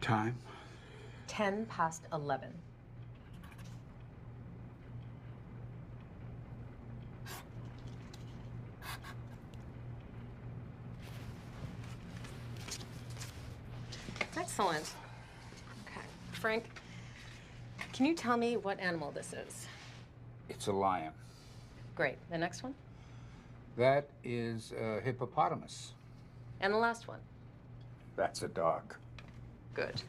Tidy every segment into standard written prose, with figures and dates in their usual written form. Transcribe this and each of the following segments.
Time? 10 past 11. Excellent. Okay. Frank, can you tell me what animal this is? It's a lion. Great. The next one? That is a hippopotamus. And the last one? That's a dog. Good.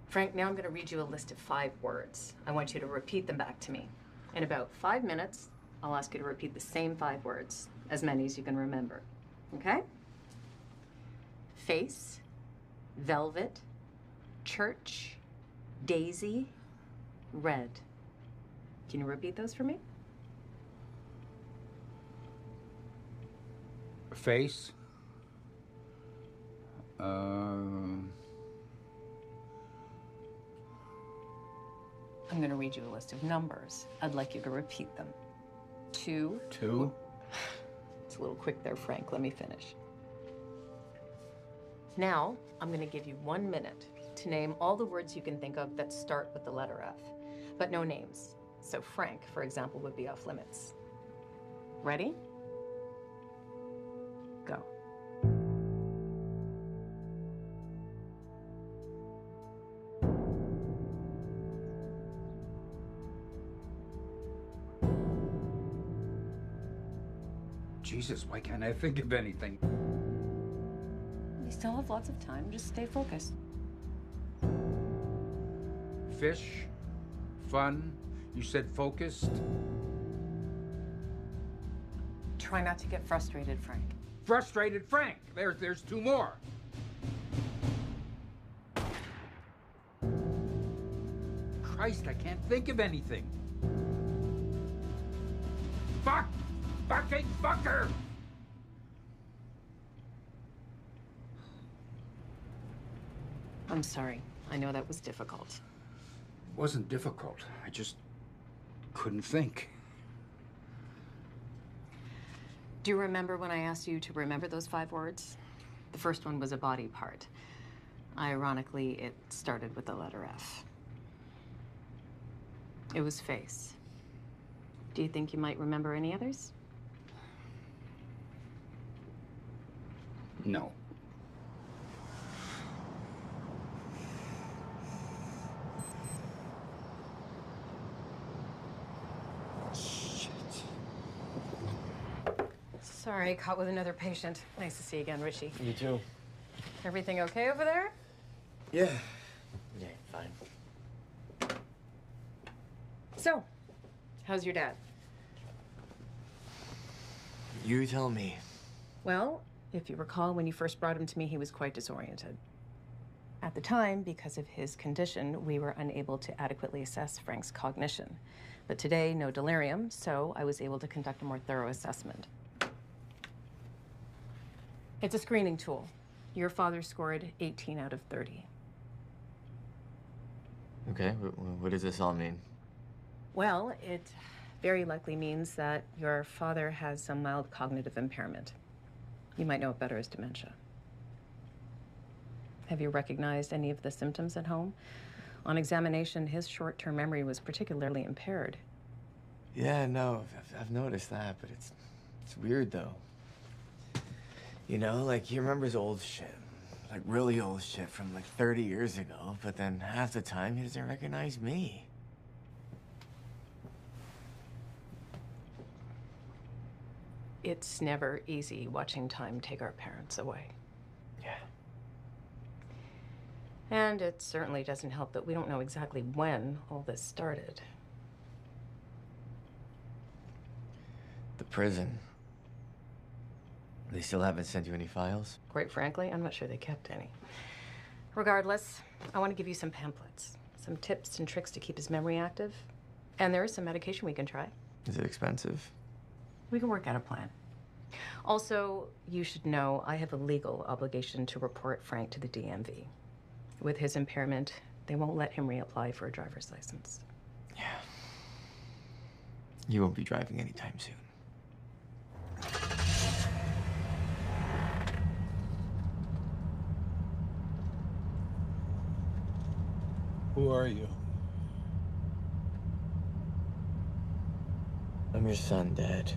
Frank, now I'm going to read you a list of 5 words. I want you to repeat them back to me. In about 5 minutes, I'll ask you to repeat the same 5 words, as many as you can remember. Okay? Face, velvet, church, daisy, red. Can you repeat those for me? Face. I'm going to read you a list of numbers. I'd like you to repeat them. 2. 2. It's a little quick there, Frank. Let me finish. Now, I'm going to give you 1 minute to name all the words you can think of that start with the letter F, but no names. So Frank, for example, would be off limits. Ready? Go. Jesus, why can't I think of anything? You still have lots of time. Just stay focused. Fish. Fun. You said focused. Try not to get frustrated, Frank. Frustrated Frank. There's 2 more. Christ, I can't think of anything. Fuck! Fucking fucker! I'm sorry. I know that was difficult. It wasn't difficult. I just couldn't think. Do you remember when I asked you to remember those 5 words? The first one was a body part. Ironically, it started with the letter F. It was face. Do you think you might remember any others? No. Sorry, caught with another patient. Nice to see you again, Richie. You too. Everything okay over there? Yeah. Yeah, fine. So, how's your dad? You tell me. Well, if you recall, when you first brought him to me, he was quite disoriented. At the time, because of his condition, we were unable to adequately assess Frank's cognition. But today, no delirium, so I was able to conduct a more thorough assessment. It's a screening tool. Your father scored 18 out of 30. Okay, what does this all mean? Well, it very likely means that your father has some mild cognitive impairment. You might know it better as dementia. Have you recognized any of the symptoms at home? On examination, his short-term memory was particularly impaired. Yeah, no, I've noticed that, but it's weird though. You know, like he remembers old shit, like really old shit from like 30 years ago, but then half the time he doesn't recognize me. It's never easy watching time take our parents away. Yeah. And it certainly doesn't help that we don't know exactly when all this started. The prison. They still haven't sent you any files? Quite frankly, I'm not sure they kept any. Regardless, I want to give you some pamphlets, some tips and tricks to keep his memory active. And there is some medication we can try. Is it expensive? We can work out a plan. Also, you should know I have a legal obligation to report Frank to the DMV. With his impairment, they won't let him reapply for a driver's license. Yeah. You won't be driving anytime soon. Who are you? I'm your son, Dad.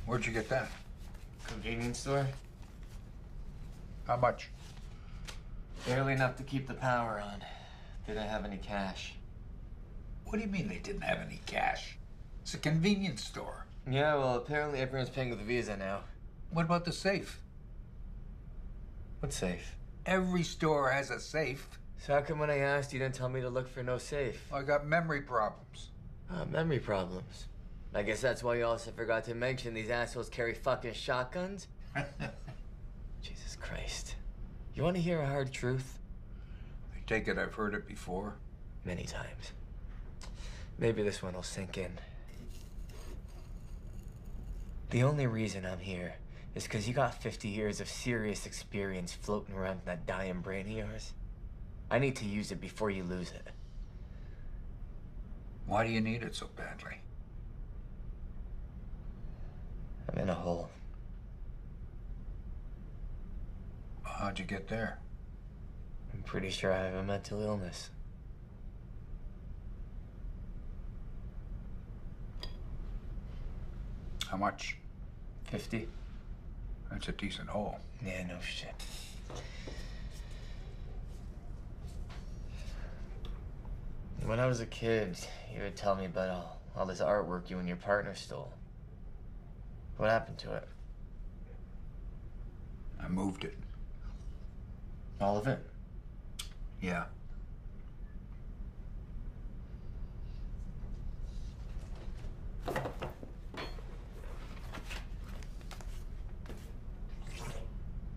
Where'd you get that? Convenience store? How much? Barely enough to keep the power on. Didn't have any cash. What do you mean they didn't have any cash? It's a convenience store. Yeah, well, apparently everyone's paying with Visa now. What about the safe? What safe? Every store has a safe. So how come when I asked you didn't tell me to look for no safe? I got memory problems. Memory problems. I guess that's why you also forgot to mention these assholes carry fucking shotguns? Jesus Christ. You want to hear a hard truth? I take it I've heard it before. Many times. Maybe this one will sink in. The only reason I'm here is because you got 50 years of serious experience floating around in that dying brain of yours. I need to use it before you lose it. Why do you need it so badly? I'm in a hole. How'd you get there? I'm pretty sure I have a mental illness. How much? 50? That's a decent hole. Yeah, no shit. When I was a kid, you would tell me about all this artwork you and your partner stole. What happened to it? I moved it. All of it? Yeah.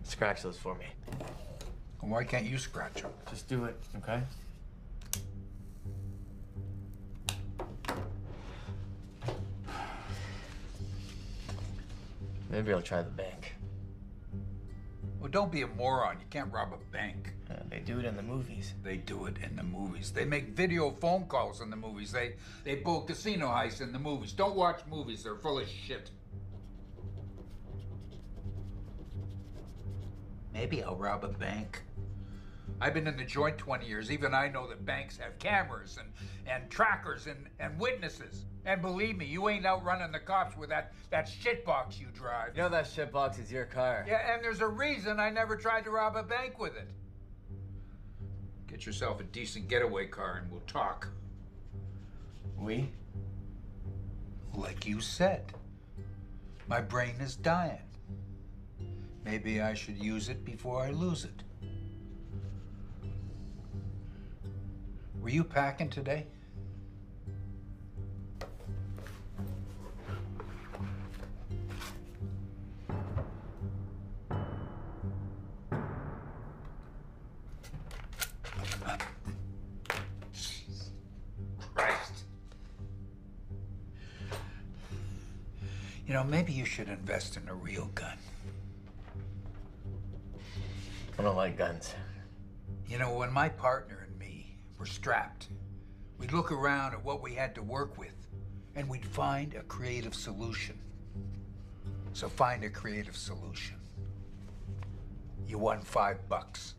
Scratch those for me. Why can't you scratch them? Just do it, okay? Maybe I'll try the bank. Well, don't be a moron. You can't rob a bank. They do it in the movies. They do it in the movies. They make video phone calls in the movies. They pull casino heists in the movies. Don't watch movies. They're full of shit. Maybe I'll rob a bank. I've been in the joint 20 years. Even I know that banks have cameras and trackers and witnesses. And believe me, you ain't outrunning the cops with that shitbox you drive. You know that shitbox is your car. Yeah, and there's a reason I never tried to rob a bank with it. Get yourself a decent getaway car and we'll talk. We? Like you said, my brain is dying. Maybe I should use it before I lose it. Were you packing today? Jesus Christ. You know, maybe you should invest in a real gun. I don't like guns. You know, when my partner and me were strapped, we'd look around at what we had to work with, and we'd find a creative solution. So find a creative solution. You won $5.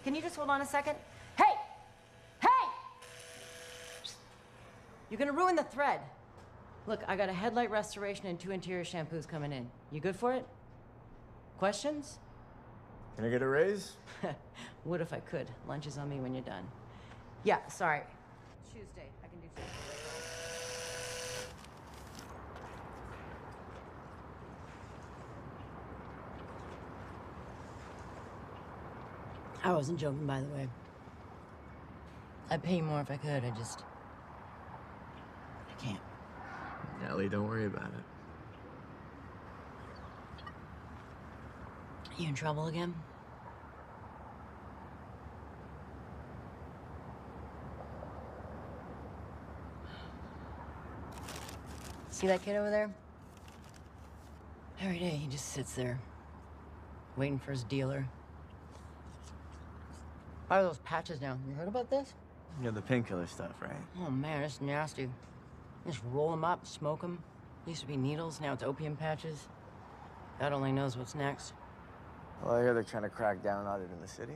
Can you just hold on a second? Hey! Hey! You're gonna ruin the thread. Look, I got a headlight restoration and 2 interior shampoos coming in. You good for it? Questions? Can I get a raise? Would if I could. Lunch is on me when you're done. Yeah, sorry. Tuesday. I can do Tuesday. I wasn't joking, by the way. I'd pay you more if I could. I can't. Ellie, don't worry about it. You in trouble again? See that kid over there? Every day he just sits there, waiting for his dealer. What are those patches now? You heard about this? Yeah, the painkiller stuff, right? Oh man, it's nasty. Just roll them up, smoke them. Used to be needles, now it's opium patches. God only knows what's next. Well, I hear they're trying to crack down on it in the city.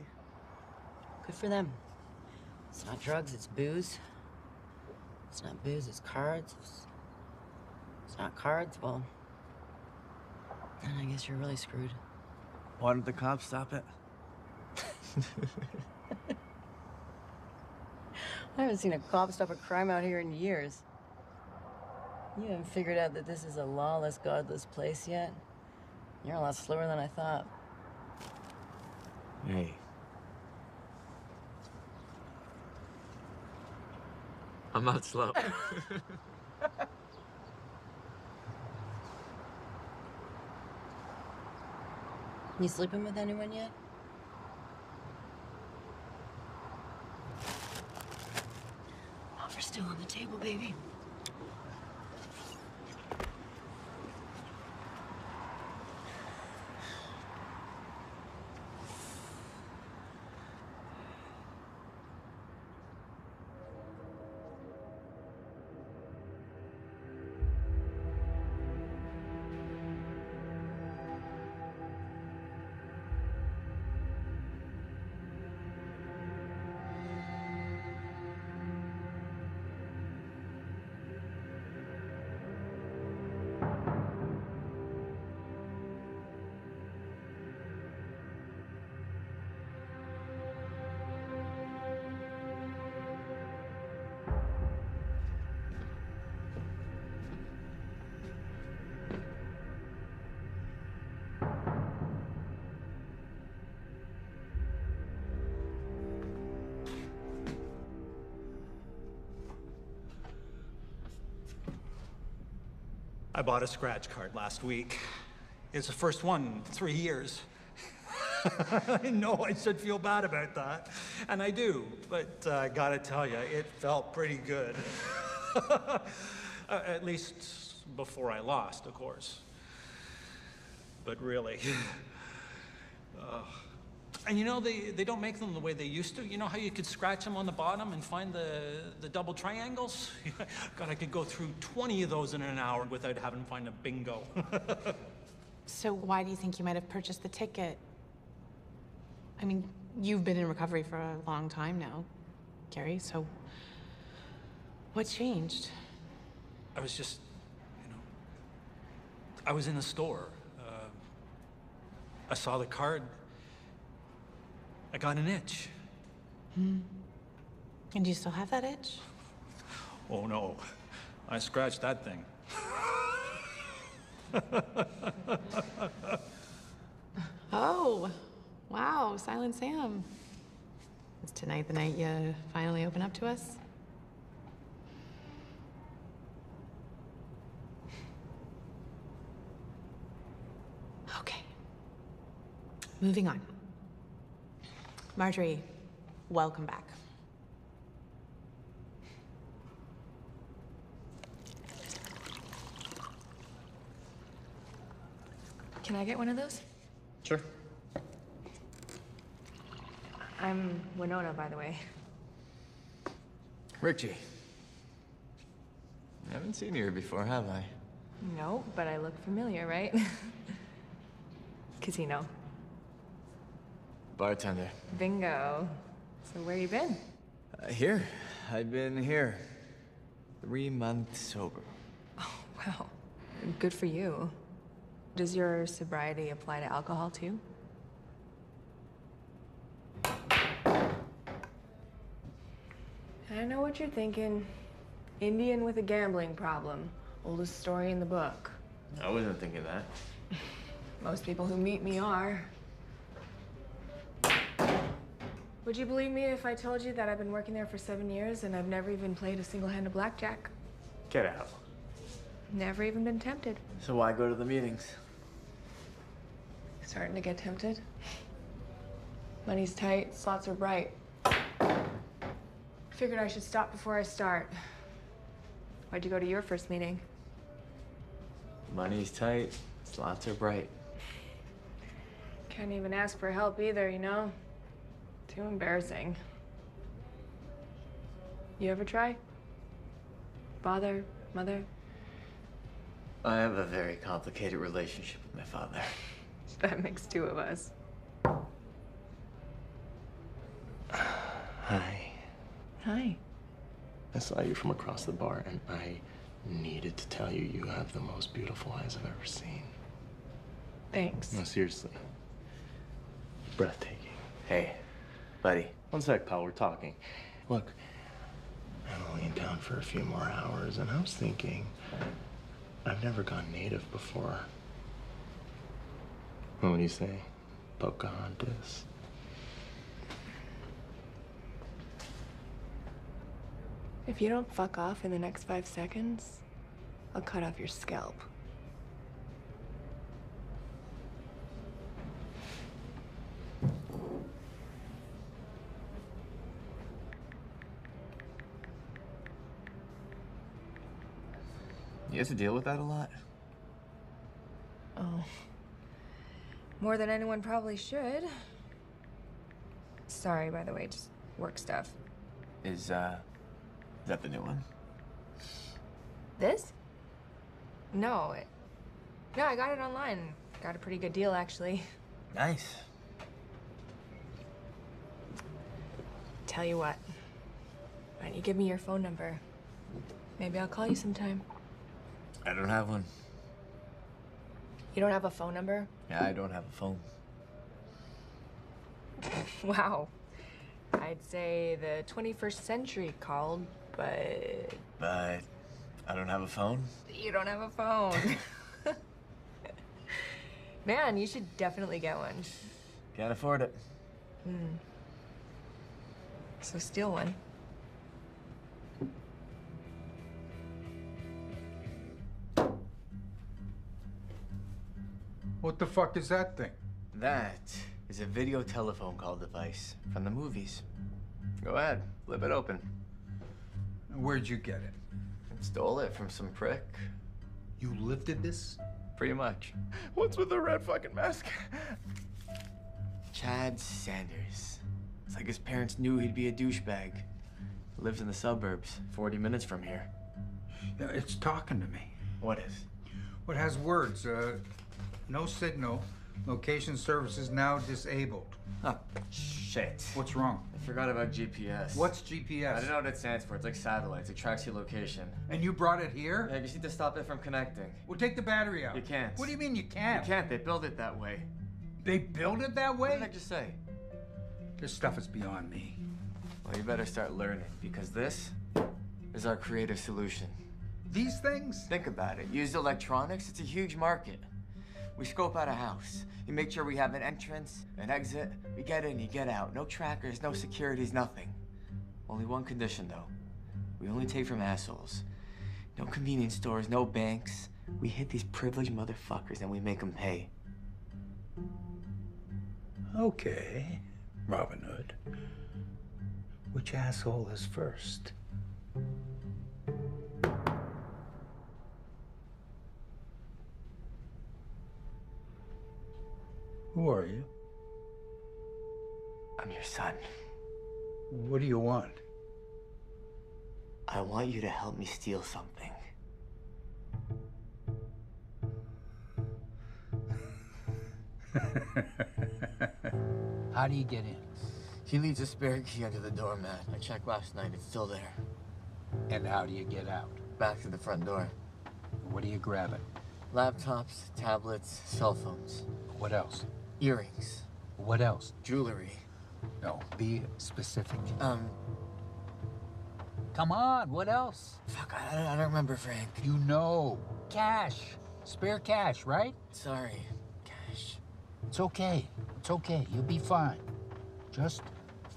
Good for them. It's not drugs, it's booze. It's not booze, it's cards. It's not cards, well, then I guess you're really screwed. Why don't the cops stop it? I haven't seen a cop stop a crime out here in years. You haven't figured out that this is a lawless, godless place yet? You're a lot slower than I thought. Hey. I'm not slow. You sleeping with anyone yet? Offer's still on the table, baby. I bought a scratch card last week. It's the first one in 3 years. I know I should feel bad about that, and I do, but I gotta tell you, it felt pretty good. At least before I lost, of course. But really, and you know, they don't make them the way they used to. You know how you could scratch them on the bottom and find the double triangles? God, I could go through 20 of those in an hour without having to find a bingo. So why do you think you might have purchased the ticket? I mean, you've been in recovery for a long time now, Gary, so what's changed? I was just, I was in the store. I saw the card. I got an itch. And do you still have that itch? Oh no, I scratched that thing. Oh, wow, Silent Sam. Is tonight the night you finally open up to us? Okay. Moving on. Marjorie, welcome back. Can I get one of those? Sure. I'm Winona, by the way. Richie. I haven't seen you here before, have I? No, but I look familiar, right? Casino. Bartender. Bingo. So where you been? Here. I've been here. 3 months sober. Oh, wow. Good for you. Does your sobriety apply to alcohol, too? I know what you're thinking. Indian with a gambling problem. Oldest story in the book. I wasn't thinking that. Most people who meet me are. Would you believe me if I told you that I've been working there for 7 years and I've never even played a single hand of blackjack? Get out. Never even been tempted. So why go to the meetings? Starting to get tempted. Money's tight, slots are bright. Figured I should stop before I start. Why'd you go to your first meeting? Money's tight, slots are bright. Can't even ask for help either, you know? Too embarrassing. You ever try? Father, mother? I have a very complicated relationship with my father. That makes 2 of us. Hi. Hi. I saw you from across the bar, and I needed to tell you you have the most beautiful eyes I've ever seen. Thanks. No, seriously. Breathtaking. Hey, buddy. One sec, pal, we're talking. Look, I'm only in town for a few more hours, and I was thinking, I've never gone native before. What do you say? Pocahontas? If you don't fuck off in the next 5 seconds, I'll cut off your scalp. You have to deal with that a lot? Oh. More than anyone probably should. Sorry, by the way, just work stuff. Is that the new one? This? No. No, I got it online. Got a pretty good deal, actually. Nice. Tell you what. Why don't you give me your phone number? Maybe I'll call you sometime. I don't have one. You don't have a phone number? Yeah, I don't have a phone. Wow. I'd say the 21st century called, but... But I don't have a phone? You don't have a phone. Man, you should definitely get one. Can't afford it. So steal one. What the fuck is that thing? That is a video telephone call device from the movies. Go ahead, flip it open. Where'd you get it? Stole it from some prick. You lifted this? Pretty much. What's with the red fucking mask? Chad Sanders. It's like his parents knew he'd be a douchebag. Lives in the suburbs, 40 minutes from here. Yeah, it's talking to me. What is? What has words? No signal. Location services now disabled. Oh, shit. What's wrong? I forgot about GPS. What's GPS? I don't know what it stands for. It's like satellites. It tracks your location. And you brought it here? Yeah, you just need to stop it from connecting. Well, take the battery out. You can't. What do you mean you can't? You can't. They build it that way. They build it that What way? did I just say? This stuff is beyond me. Well, you better start learning, because this is our creative solution. These things? Think about it. Used electronics, it's a huge market. We scope out a house. You make sure we have an entrance, an exit. We get in, you get out. No trackers, no securities, nothing. Only one condition, though. We only take from assholes. No convenience stores, no banks. We hit these privileged motherfuckers and we make them pay. Okay, Robin Hood. Which asshole is first? Who are you? I'm your son. What do you want? I want you to help me steal something. How do you get in? He leaves a spare key under the doormat. I checked last night, it's still there. And how do you get out? Back to the front door. What are you grabbing? Laptops, tablets, cell phones. What else? Earrings. What else? Jewelry. No, be specific. Um, Come on, what else? fuck, I don't remember, Frank. You know. Cash. Spare cash, right? Sorry. Cash. It's okay. It's okay. You'll be fine. Just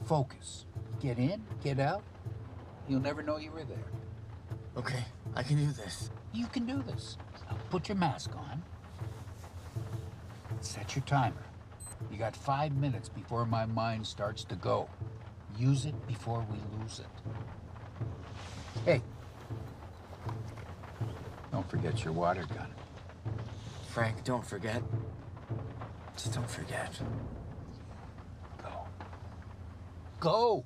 focus. Get in, get out. You'll never know you were there. Okay, I can do this. You can do this. Now put your mask on. Set your timer. You got 5 minutes before my mind starts to go. Use it before we lose it. Hey. Don't forget your water gun. Frank, don't forget. Just don't forget. Go. Go!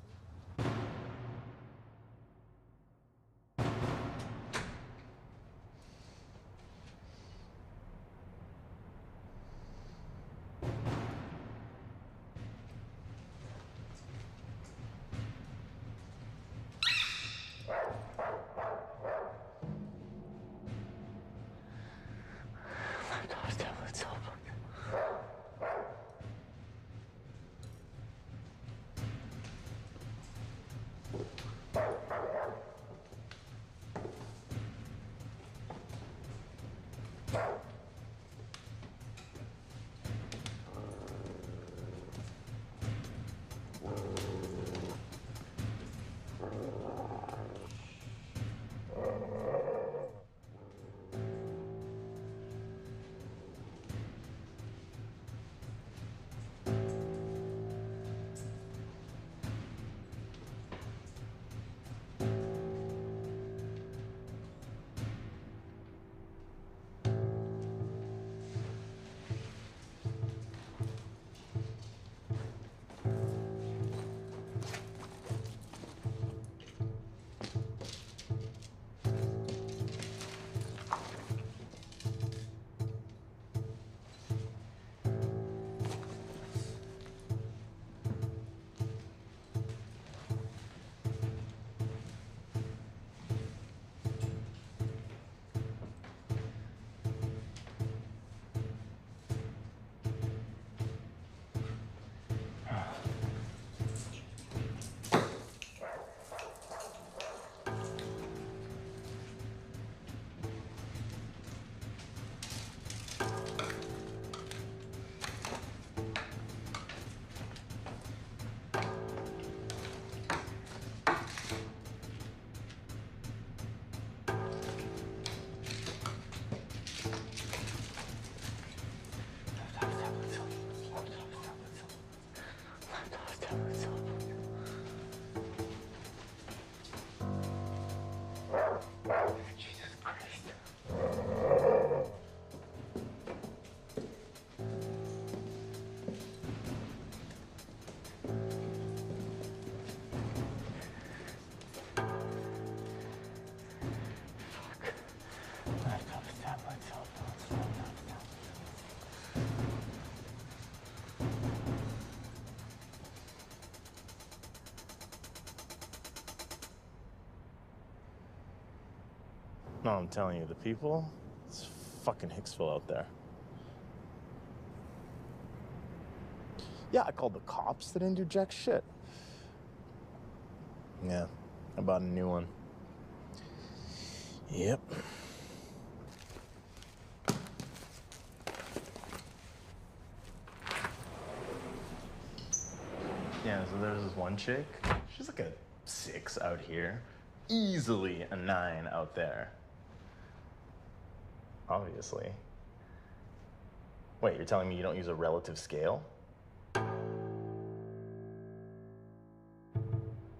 No, I'm telling you, the people, it's fucking Hicksville out there. Yeah, I called the cops. They didn't do jack shit. Yeah, I bought a new one. Yep. Yeah, so there's this one chick. She's like a 6 out here. Easily a 9 out there. Obviously. Wait, you're telling me you don't use a relative scale?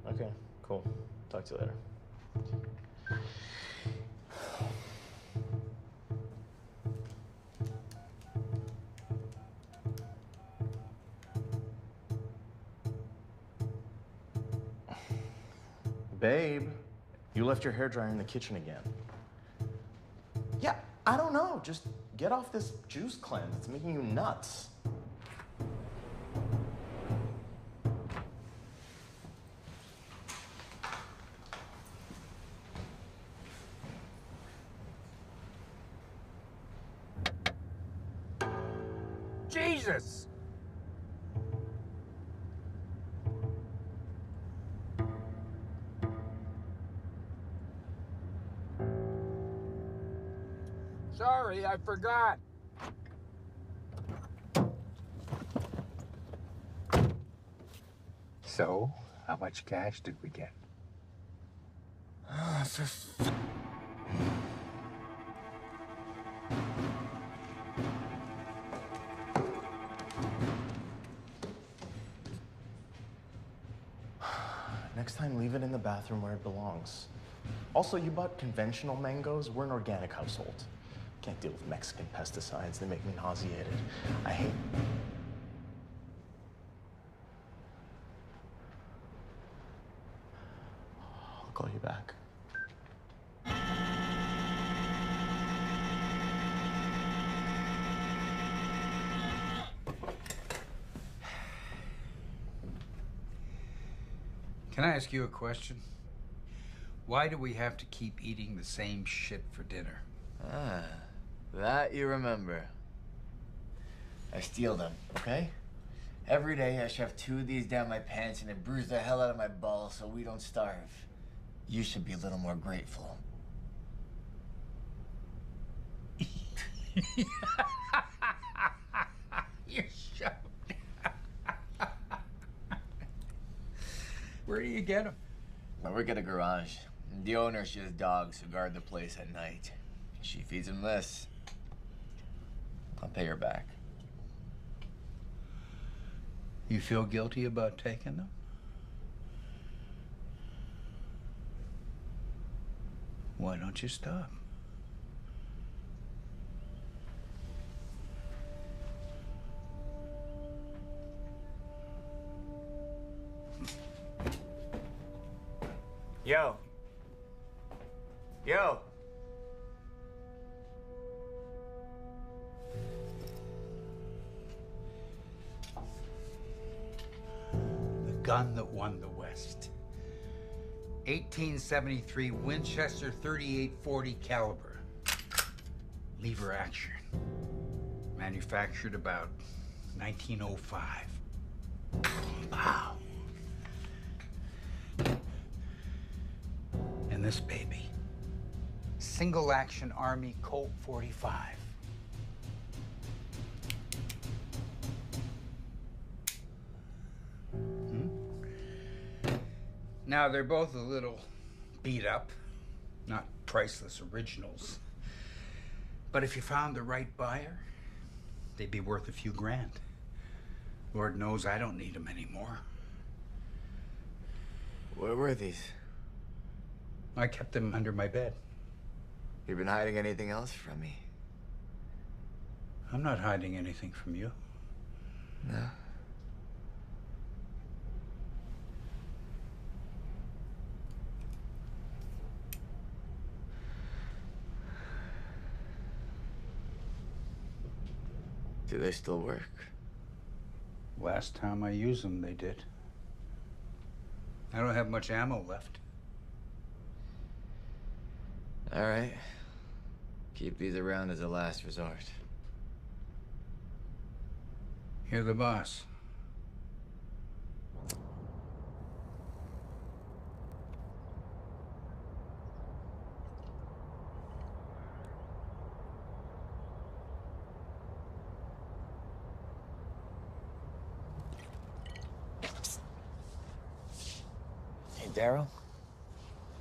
Okay, cool. Talk to you later. Babe, you left your hairdryer in the kitchen again. Yeah, I don't know. Just get off this juice cleanse. It's making you nuts. Jesus! Sorry, I forgot. So, how much cash did we get? Next time, leave it in the bathroom where it belongs. Also, you bought conventional mangoes. We're an organic household. Can't deal with Mexican pesticides. They make me nauseated. I hate... I'll call you back. Can I ask you a question? Why do we have to keep eating the same shit for dinner? Ah, that you remember. I steal them, okay? Every day I shove 2 of these down my pants and it bruise the hell out of my balls so we don't starve. You should be a little more grateful. You're shoved. Where do you get them? I work at a garage. The owner, she has dogs who guard the place at night. She feeds them this. I'll pay her back. You feel guilty about taking them? Why don't you stop? Yo. Yo. The gun that won the West. 1873 Winchester .38-40 caliber. Lever action. Manufactured about 1905. Wow. And this baby. Single action Army Colt .45. Now, they're both a little beat up, not priceless originals. But if you found the right buyer, they'd be worth a few grand. Lord knows I don't need them anymore. Where were these? I kept them under my bed. You've been hiding anything else from me? I'm not hiding anything from you. No. Do they still work? Last time I used them, they did. I don't have much ammo left. All right. Keep these around as a last resort. You're the boss. Hey, Daryl.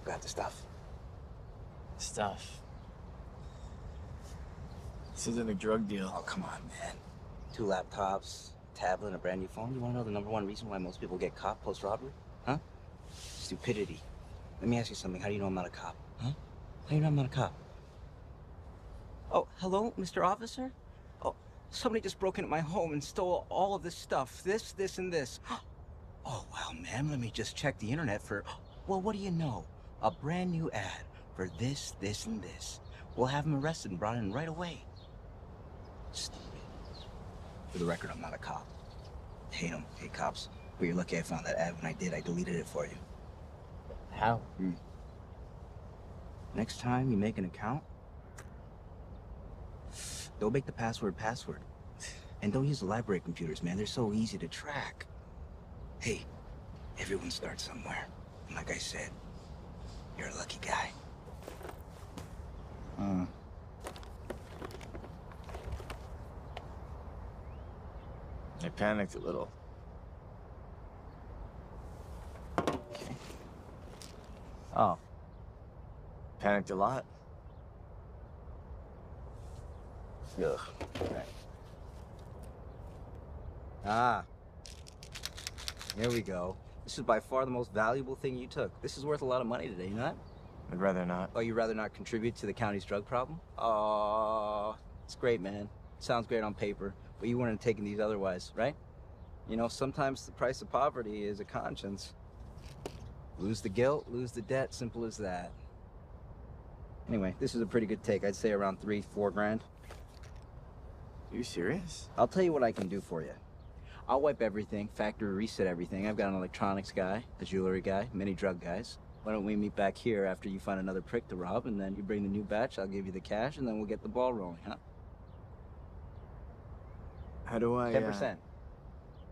Got the stuff. Stuff? This isn't a drug deal. Oh, come on, man. 2 laptops, tablet, and a brand new phone. You want to know the #1 reason why most people get caught post-robbery? Huh? Stupidity. Let me ask you something. How do you know I'm not a cop? Huh? How do you know I'm not a cop? Oh, hello, Mr. Officer? Oh, somebody just broke into my home and stole all of this stuff. This, and this. Oh, well, ma'am, let me just check the internet for... Well, what do you know? A brand new ad for this, and this. We'll have him arrested and brought in right away. Stupid. For the record, I'm not a cop. Hate them. Hate cops. But you're lucky I found that ad. When I did, I deleted it for you. How? Next time you make an account, don't make the password. And don't use the library computers, man. They're so easy to track. Hey, everyone starts somewhere. And like I said, you're a lucky guy. I panicked a little. Okay. Oh. Panicked a lot. Ugh. Right. Ah. Here we go. This is by far the most valuable thing you took. This is worth a lot of money today, you know that? I'd rather not. Oh, you'd rather not contribute to the county's drug problem? Oh, it's great, man. Sounds great on paper, but you wouldn't have taken these otherwise, right? You know, sometimes the price of poverty is a conscience. Lose the guilt, lose the debt, simple as that. Anyway, this is a pretty good take. I'd say around 3-4 grand. Are you serious? I'll tell you what I can do for you. I'll wipe everything, factory reset everything. I've got an electronics guy, a jewelry guy, many drug guys. Why don't we meet back here after you find another prick to rob, and then you bring the new batch, I'll give you the cash, and then we'll get the ball rolling, huh? How do I... 10%.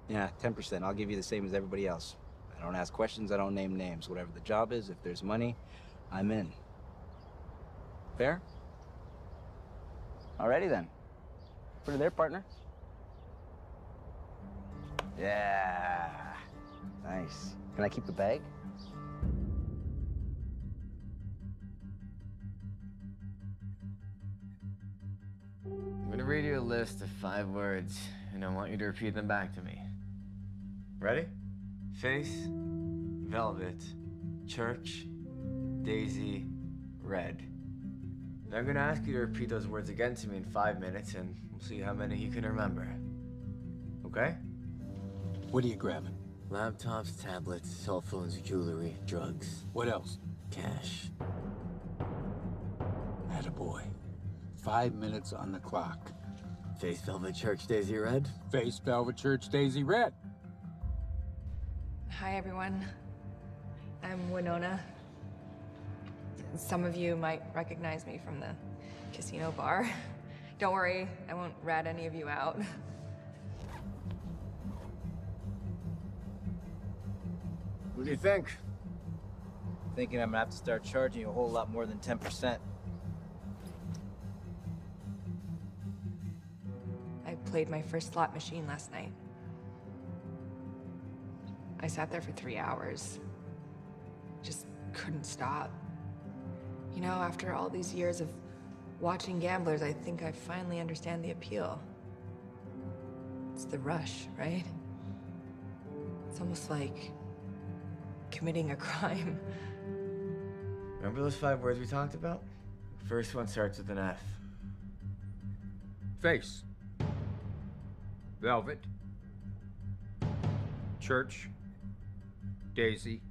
Yeah, 10%. I'll give you the same as everybody else. I don't ask questions, I don't name names. Whatever the job is, if there's money, I'm in. Fair? Alrighty then. Put it there, partner. Yeah. Nice. Can I keep the bag? I'm gonna read you a list of 5 words, and I want you to repeat them back to me. Ready? Face, velvet, church, daisy, red. And I'm gonna ask you to repeat those words again to me in 5 minutes, and we'll see how many you can remember. Okay? What are you grabbing? Laptops, tablets, cell phones, jewelry, drugs, What else? cash. Attaboy. 5 minutes on the clock. Face, velvet, church, daisy, red. Face, velvet, church, daisy, red. Hi, everyone. I'm Winona. Some of you might recognize me from the casino bar. Don't worry, I won't rat any of you out. What do you think? Thinking I'm gonna have to start charging you a whole lot more than 10%. I played my first slot machine last night. I sat there for 3 hours. Just couldn't stop. You know, after all these years of watching gamblers, I think I finally understand the appeal. It's the rush, right? It's almost like committing a crime. Remember those 5 words we talked about? First one starts with an F. Face. Velvet. Church. Daisy.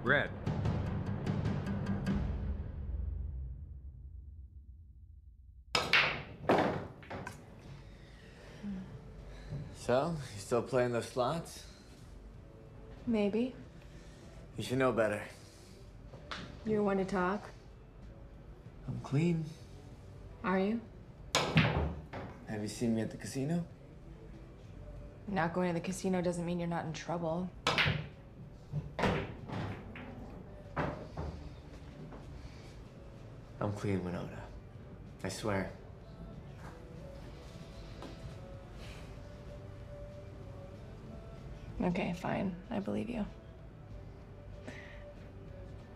Red. So, you still playing those slots? Maybe. You should know better. You're one to talk. I'm clean. Are you? Have you seen me at the casino? Not going to the casino doesn't mean you're not in trouble. I'm clean, Winona. I swear. Okay, fine. I believe you.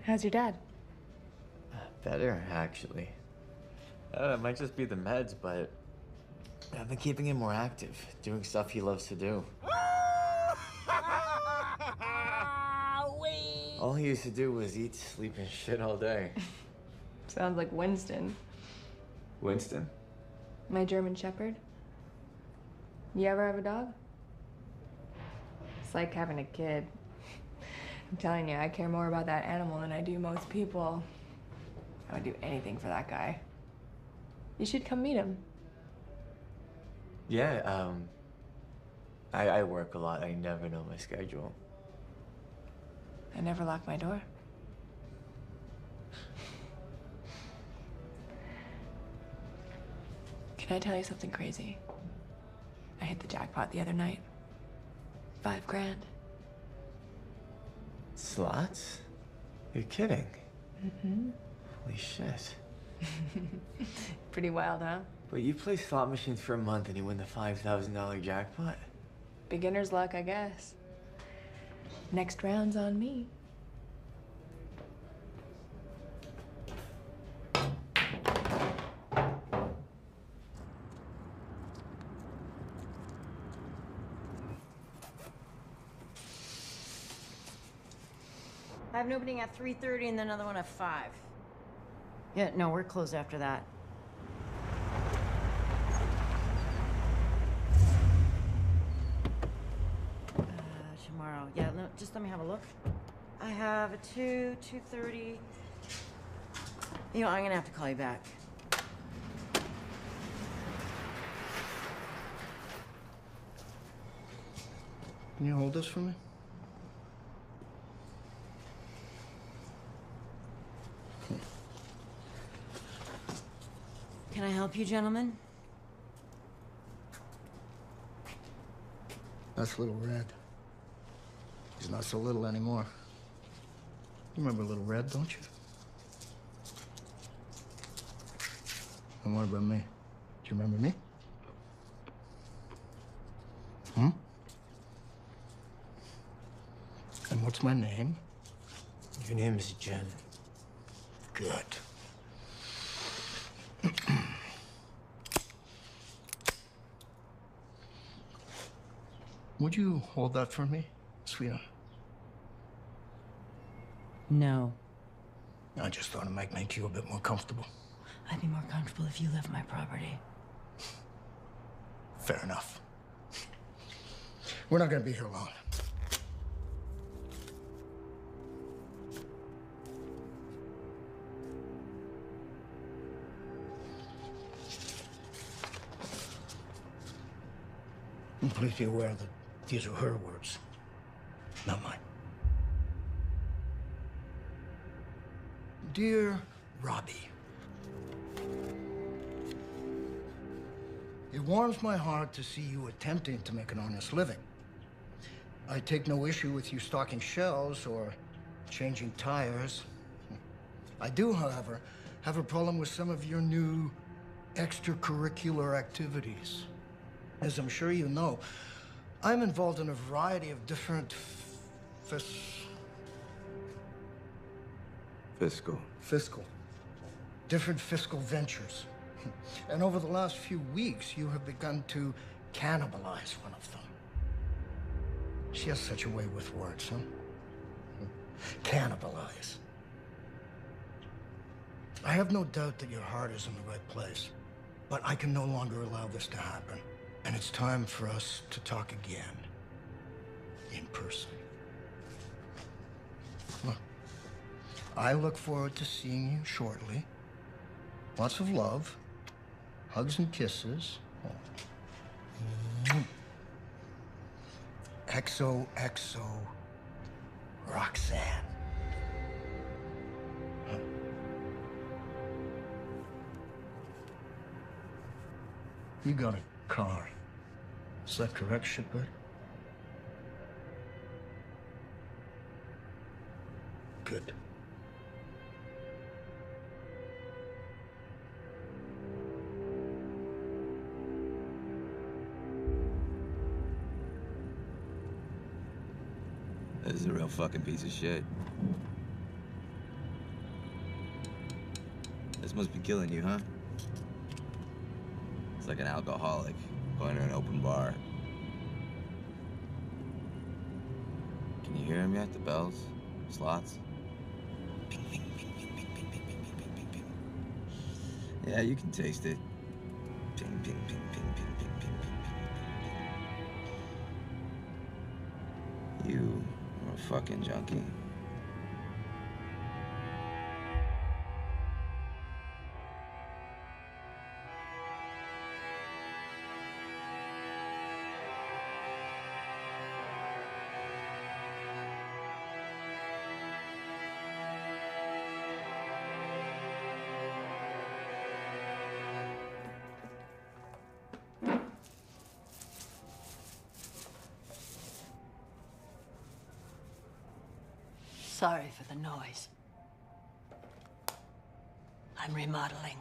How's your dad? Better, actually. It might just be the meds, but I've been keeping him more active, doing stuff he loves to do. All he used to do was eat, sleep, and shit all day. Sounds like Winston. Winston? My German Shepherd. You ever have a dog? It's like having a kid. I'm telling you, I care more about that animal than I do most people. I would do anything for that guy. You should come meet him. Yeah, I work a lot. I never know my schedule. I never lock my door. Can I tell you something crazy? I hit the jackpot the other night. 5 grand. Slots? You're kidding. Mm-hmm. Holy shit. Pretty wild, huh? But you play slot machines for a month and you win the $5,000 jackpot? Beginner's luck, I guess. Next round's on me. I have an opening at 3:30 and then another one at 5. Yeah, no, we're closed after that. Tomorrow. Yeah, no, just let me have a look. I have a 2:30. You know, I'm gonna have to call you back. Can you hold this for me? Can I help you, gentlemen? That's Little Red. He's not so little anymore. You remember Little Red, don't you? And what about me? Do you remember me? Hmm? And what's my name? Your name is Jen. Good. Would you hold that for me, sweetheart? No. I just thought it might make you a bit more comfortable. I'd be more comfortable if you left my property. Fair enough. We're not gonna be here long. And please be aware that these are her words, not mine. Dear Robbie, it warms my heart to see you attempting to make an honest living. I take no issue with you stocking shelves or changing tires. I do, however, have a problem with some of your new extracurricular activities. As I'm sure you know, I'm involved in a variety of different different fiscal ventures. And over the last few weeks, you have begun to cannibalize one of them. She has such a way with words, huh? Cannibalize. I have no doubt that your heart is in the right place, but I can no longer allow this to happen. And it's time for us to talk again, in person. Look, I look forward to seeing you shortly. Lots of love, hugs and kisses. XOXO Roxanne. Huh. You got a car. Is that correct, shipbird? Good. This is a real fucking piece of shit. This must be killing you, huh? It's like an alcoholic going to an open bar. Can you hear him yet? The bells? Slots? Ping, ping, ping, ping, ping, ping, ping, ping, ping, ping, ping. Yeah, you can taste it. Ping, ping, ping, ping, ping, ping, ping, ping, ping. You are a fucking junkie. Sorry for the noise. I'm remodeling.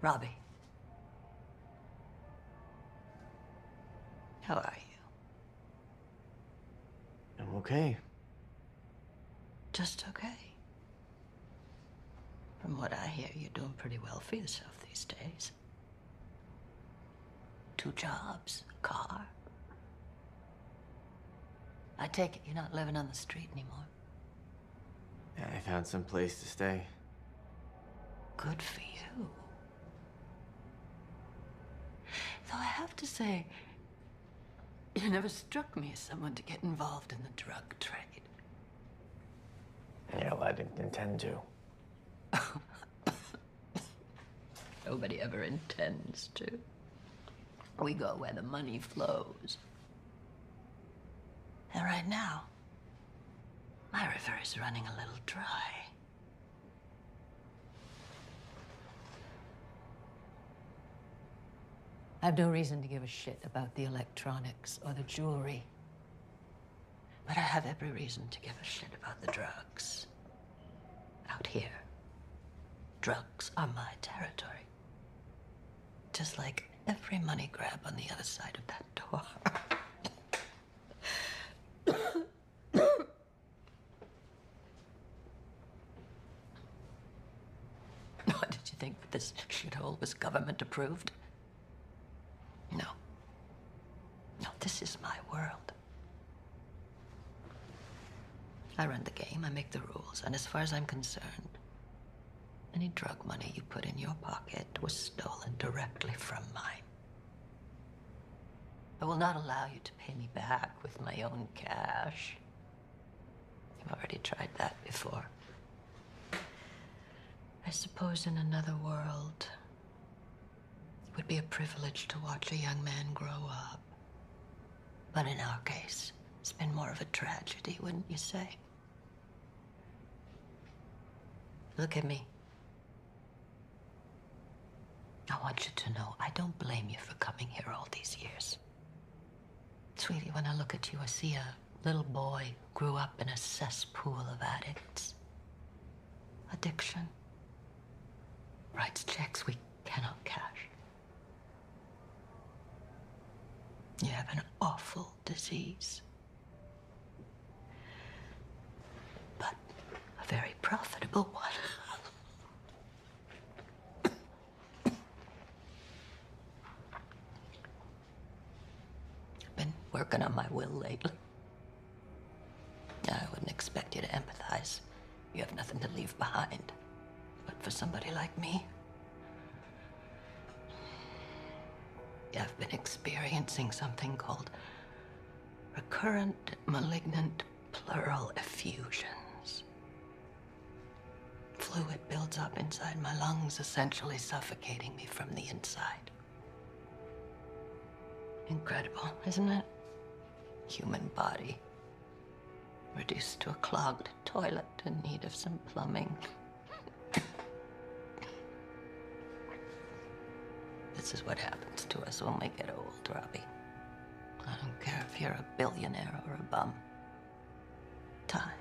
Robbie. How are you? I'm okay. Just okay. From what I hear, you're doing pretty well for yourself these days. 2 jobs, a car. I take it you're not living on the street anymore. Yeah, I found some place to stay. Good for you. Though I have to say, you never struck me as someone to get involved in the drug trade. Yeah, well, I didn't intend to. Nobody ever intends to. We go where the money flows. And right now, my river is running a little dry. I have no reason to give a shit about the electronics or the jewelry. But I have every reason to give a shit about the drugs. Out here, drugs are my territory. Just like every money grab on the other side of that door. What did you think that this shithole was government approved? No. No, this is my world. I run the game, I make the rules, and as far as I'm concerned, any drug money you put in your pocket was stolen directly from mine. I will not allow you to pay me back with my own cash. You've already tried that before. I suppose in another world, it would be a privilege to watch a young man grow up. But in our case, it's been more of a tragedy, wouldn't you say? Look at me. I want you to know I don't blame you for coming here all these years. Sweetie, when I look at you, I see a little boy who grew up in a cesspool of addicts. Addiction. Writes checks we cannot cash. You have an awful disease. But a very profitable one. I've been working on my will lately. I wouldn't expect you to empathize. You have nothing to leave behind. But for somebody like me, I've been experiencing something called recurrent malignant pleural effusions. Fluid builds up inside my lungs, essentially suffocating me from the inside. Incredible, isn't it? Human body reduced to a clogged toilet in need of some plumbing. This is what happens to us when we get old, Robbie. I don't care if you're a billionaire or a bum. Time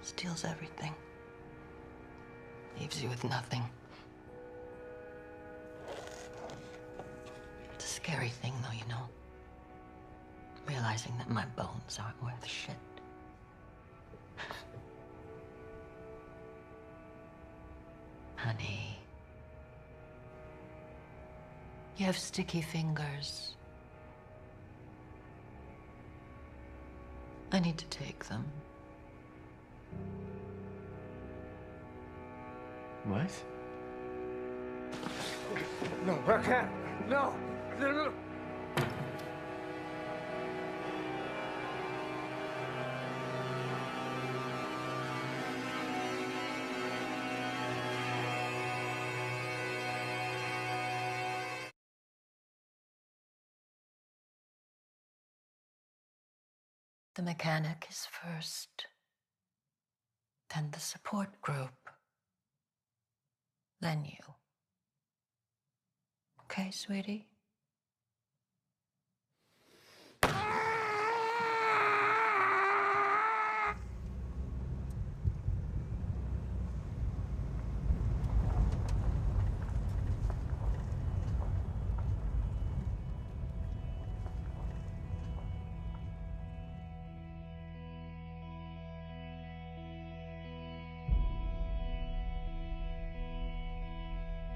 steals everything. Leaves you with nothing. It's a scary thing, though, you know. Realizing that my bones aren't worth shit. Honey. You have sticky fingers. I need to take them. What? No, I can't. No. No. The mechanic is first, then the support group, then you. Okay, sweetie?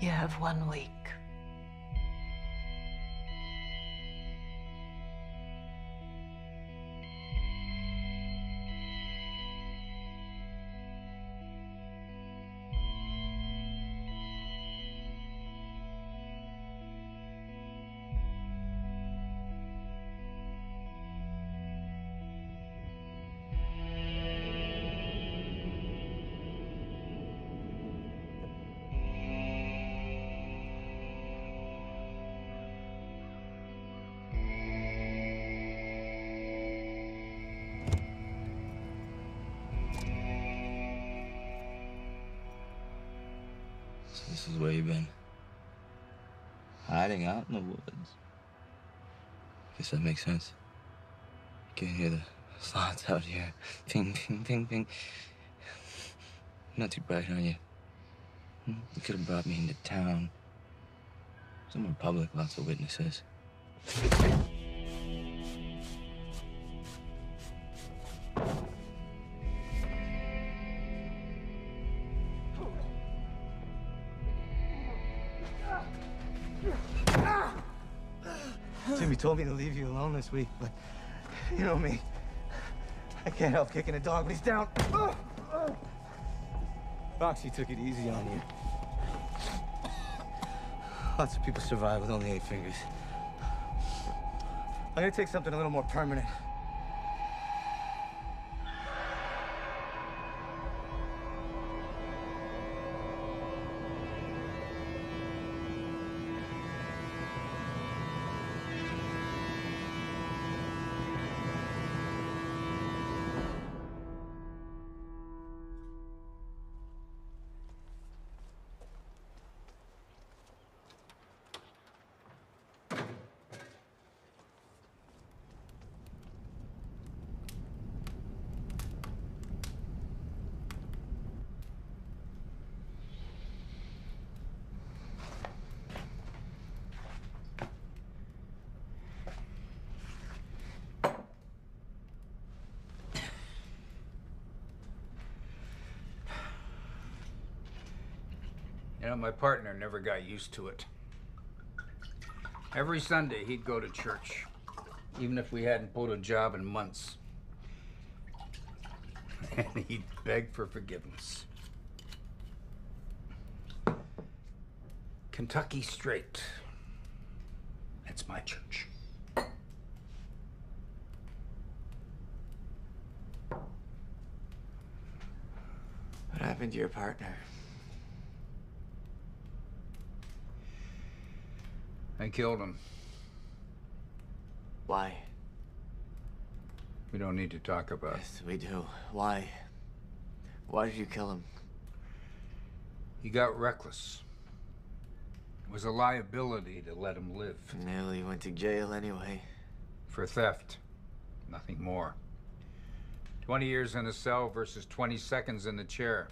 You have 1 week. So this is where you've been? Hiding out in the woods. Guess that makes sense. You can hear the slots out here. Ping, ping, ping, ping. Not too bright, are you? You could have brought me into town. Somewhere public, lots of witnesses. Jimmy told me to leave you alone this week, but you know me. I can't help kicking a dog when he's down. Roxy took it easy on you. Lots of people survive with only 8 fingers. I'm gonna take something a little more permanent. You know, my partner never got used to it. Every Sunday, he'd go to church, even if we hadn't pulled a job in months. And he'd beg for forgiveness. Kentucky Straight. That's my church. What happened happened to your partner? I killed him. Why? We don't need to talk about it. Yes, we do. Why? Why did you kill him? He got reckless. It was a liability to let him live. Nearly went to jail anyway. For theft. Nothing more. 20 years in a cell versus 20 seconds in the chair.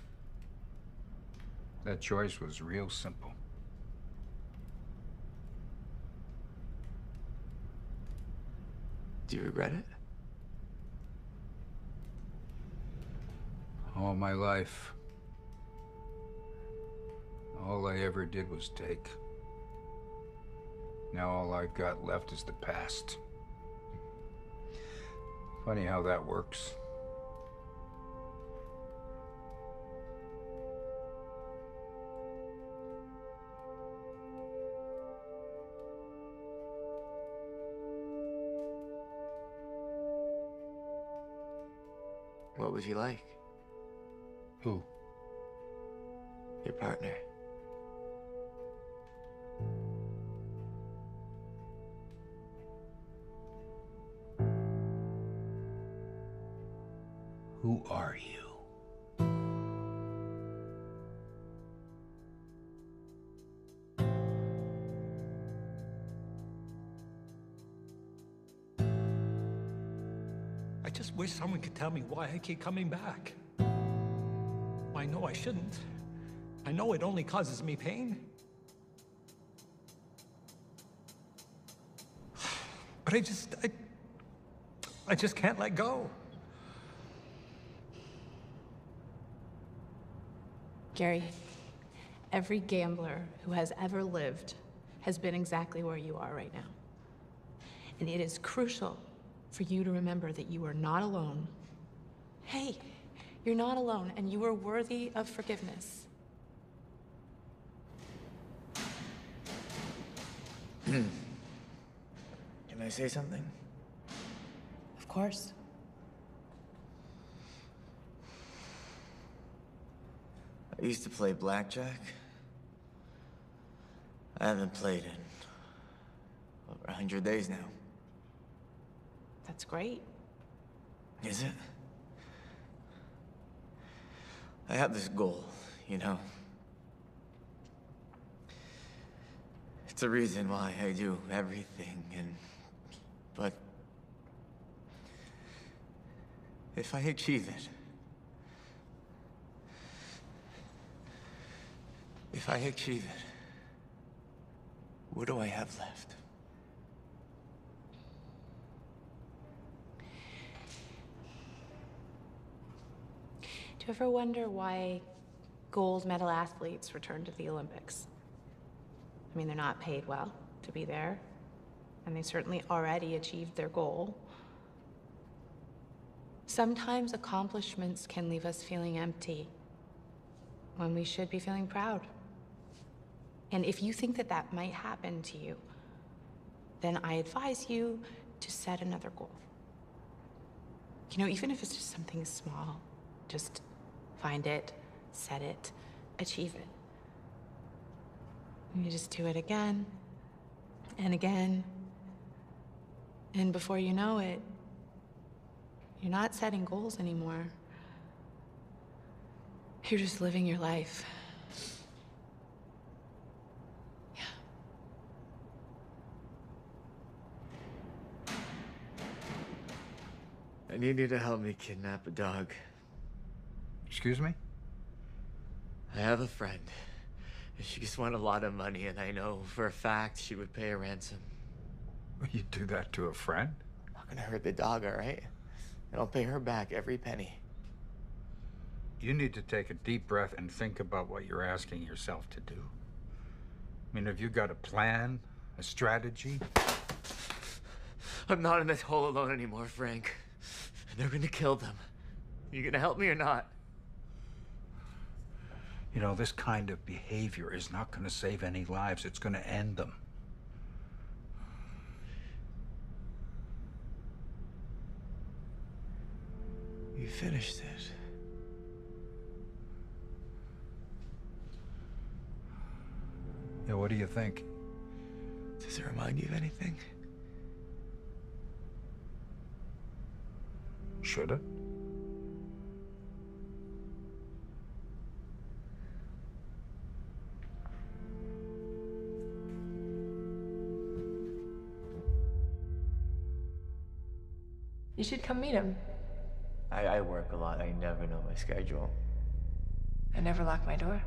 That choice was real simple. Do you regret it? All my life, all I ever did was take. Now all I've got left is the past. Funny how that works. What was he like? Who? Your partner. Who are you? I just wish someone could tell me why I keep coming back. I know I shouldn't. I know it only causes me pain. But I just can't let go. Gary, every gambler who has ever lived has been exactly where you are right now. And it is crucial for you to remember that you are not alone. Hey, you're not alone, and you are worthy of forgiveness. Can I say something? Of course. I used to play blackjack. I haven't played in over 100 days now. That's great. Is it? I have this goal, you know? It's the reason why I do everything, but if I achieve it, what do I have left? Do you ever wonder why gold medal athletes return to the Olympics? I mean, they're not paid well to be there, and they certainly already achieved their goal. Sometimes accomplishments can leave us feeling empty when we should be feeling proud. And if you think that that might happen to you, then I advise you to set another goal. You know, even if it's just something small, just find it, set it, achieve it. And you just do it again and again. And before you know it, you're not setting goals anymore. You're just living your life. Yeah. I need you to help me kidnap a dog. Excuse me? I have a friend. She just won a lot of money, and I know for a fact she would pay a ransom. You do that to a friend? I'm not gonna hurt the dog, all right? And I'll pay her back every penny. You need to take a deep breath and think about what you're asking yourself to do. I mean, have you got a plan, a strategy? I'm not in this hole alone anymore, Frank. They're gonna kill them. You gonna help me or not? You know, this kind of behavior is not going to save any lives. It's going to end them. You finished it. Yeah, what do you think? Does it remind you of anything? Should it? You should come meet him. I work a lot. I never know my schedule. I never lock my door.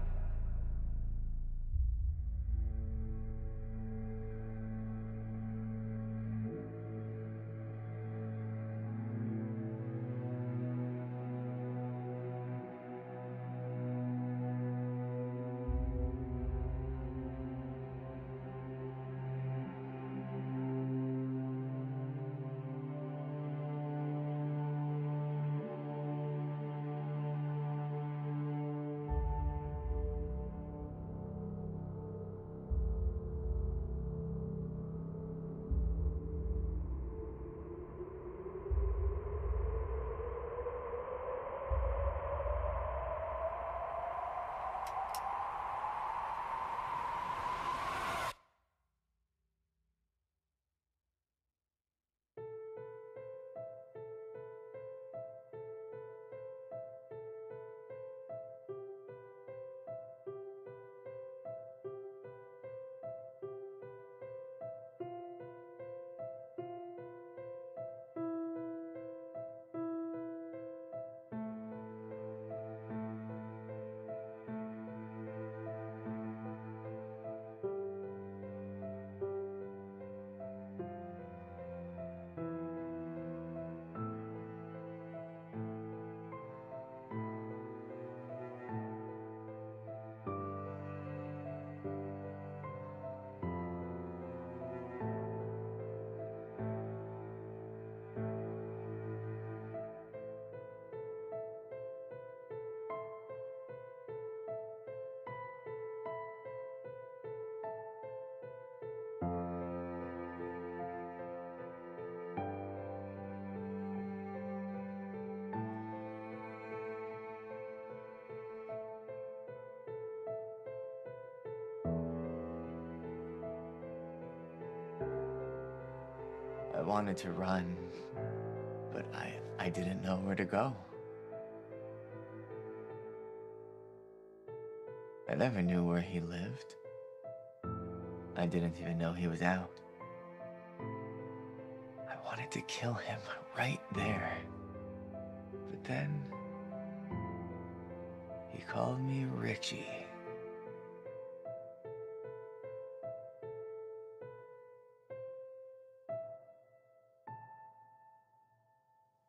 I wanted to run, but I didn't know where to go. I never knew where he lived. I didn't even know he was out. I wanted to kill him right there. But then, he called me Richie.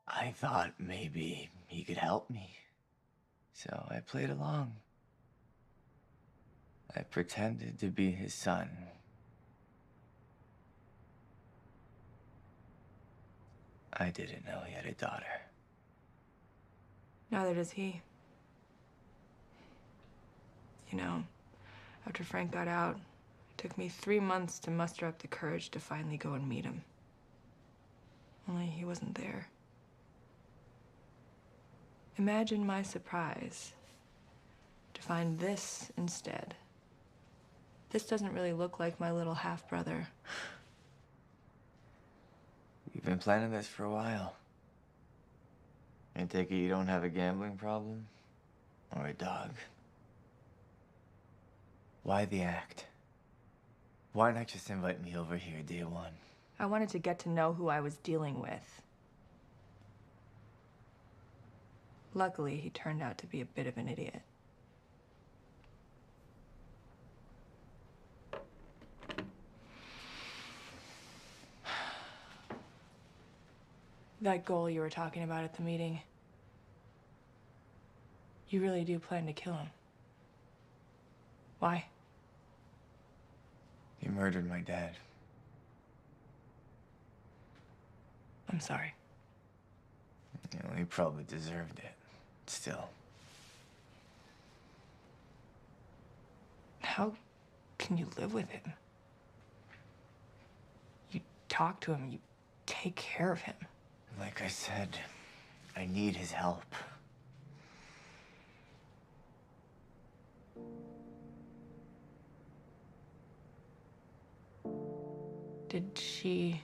I thought maybe he could help me. So I played along. I pretended to be his son. I didn't know he had a daughter. Neither does he. You know, after Frank got out, it took me 3 months to muster up the courage to finally go and meet him. Only he wasn't there. Imagine my surprise to find this instead. This doesn't really look like my little half-brother. You've been planning this for a while. I take it you don't have a gambling problem? Or a dog? Why the act? Why not just invite me over here day one? I wanted to get to know who I was dealing with. Luckily, he turned out to be a bit of an idiot. That goal you were talking about at the meeting, you really do plan to kill him. Why? He murdered my dad. I'm sorry. You know, he probably deserved it. Still. How can you live with him? You talk to him, you take care of him. Like I said, I need his help. Did she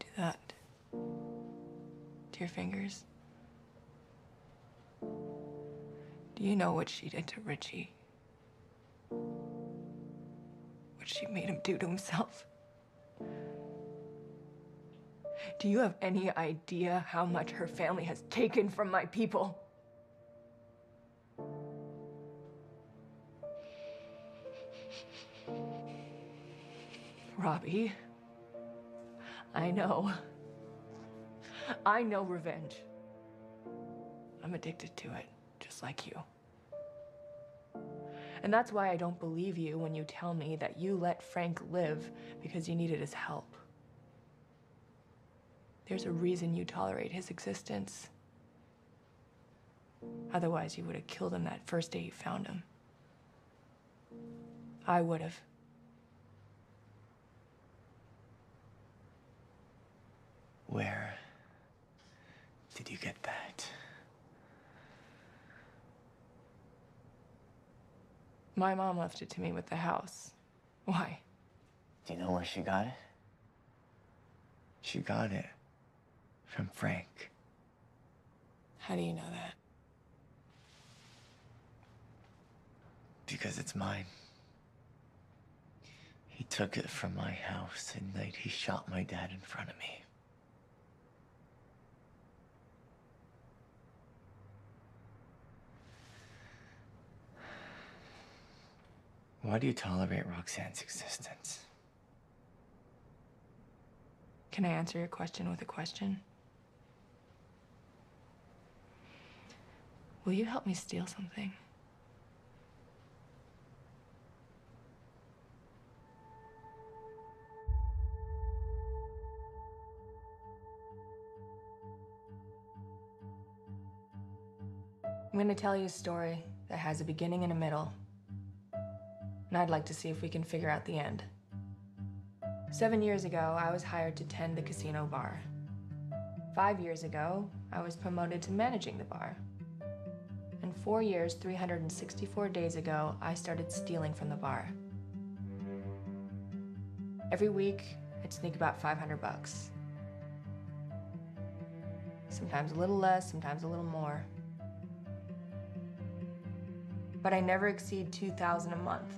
do that to your fingers? Do you know what she did to Richie? What she made him do to himself? Do you have any idea how much her family has taken from my people? Robbie, I know revenge. I'm addicted to it, just like you. And that's why I don't believe you when you tell me that you let Frank live because you needed his help. There's a reason you tolerate his existence. Otherwise, you would have killed him that first day you found him. I would have. Where did you get that? My mom left it to me with the house. Why? Do you know where she got it? She got it from Frank. How do you know that? Because it's mine. He took it from my house the night he shot my dad in front of me. Why do you tolerate Roxanne's existence? Can I answer your question with a question? Will you help me steal something? I'm going to tell you a story that has a beginning and a middle. And I'd like to see if we can figure out the end. 7 years ago, I was hired to tend the casino bar. 5 years ago, I was promoted to managing the bar. And 4 years, 364 days ago, I started stealing from the bar. Every week, I'd sneak about $500. Sometimes a little less, sometimes a little more. But I never exceed $2,000 a month.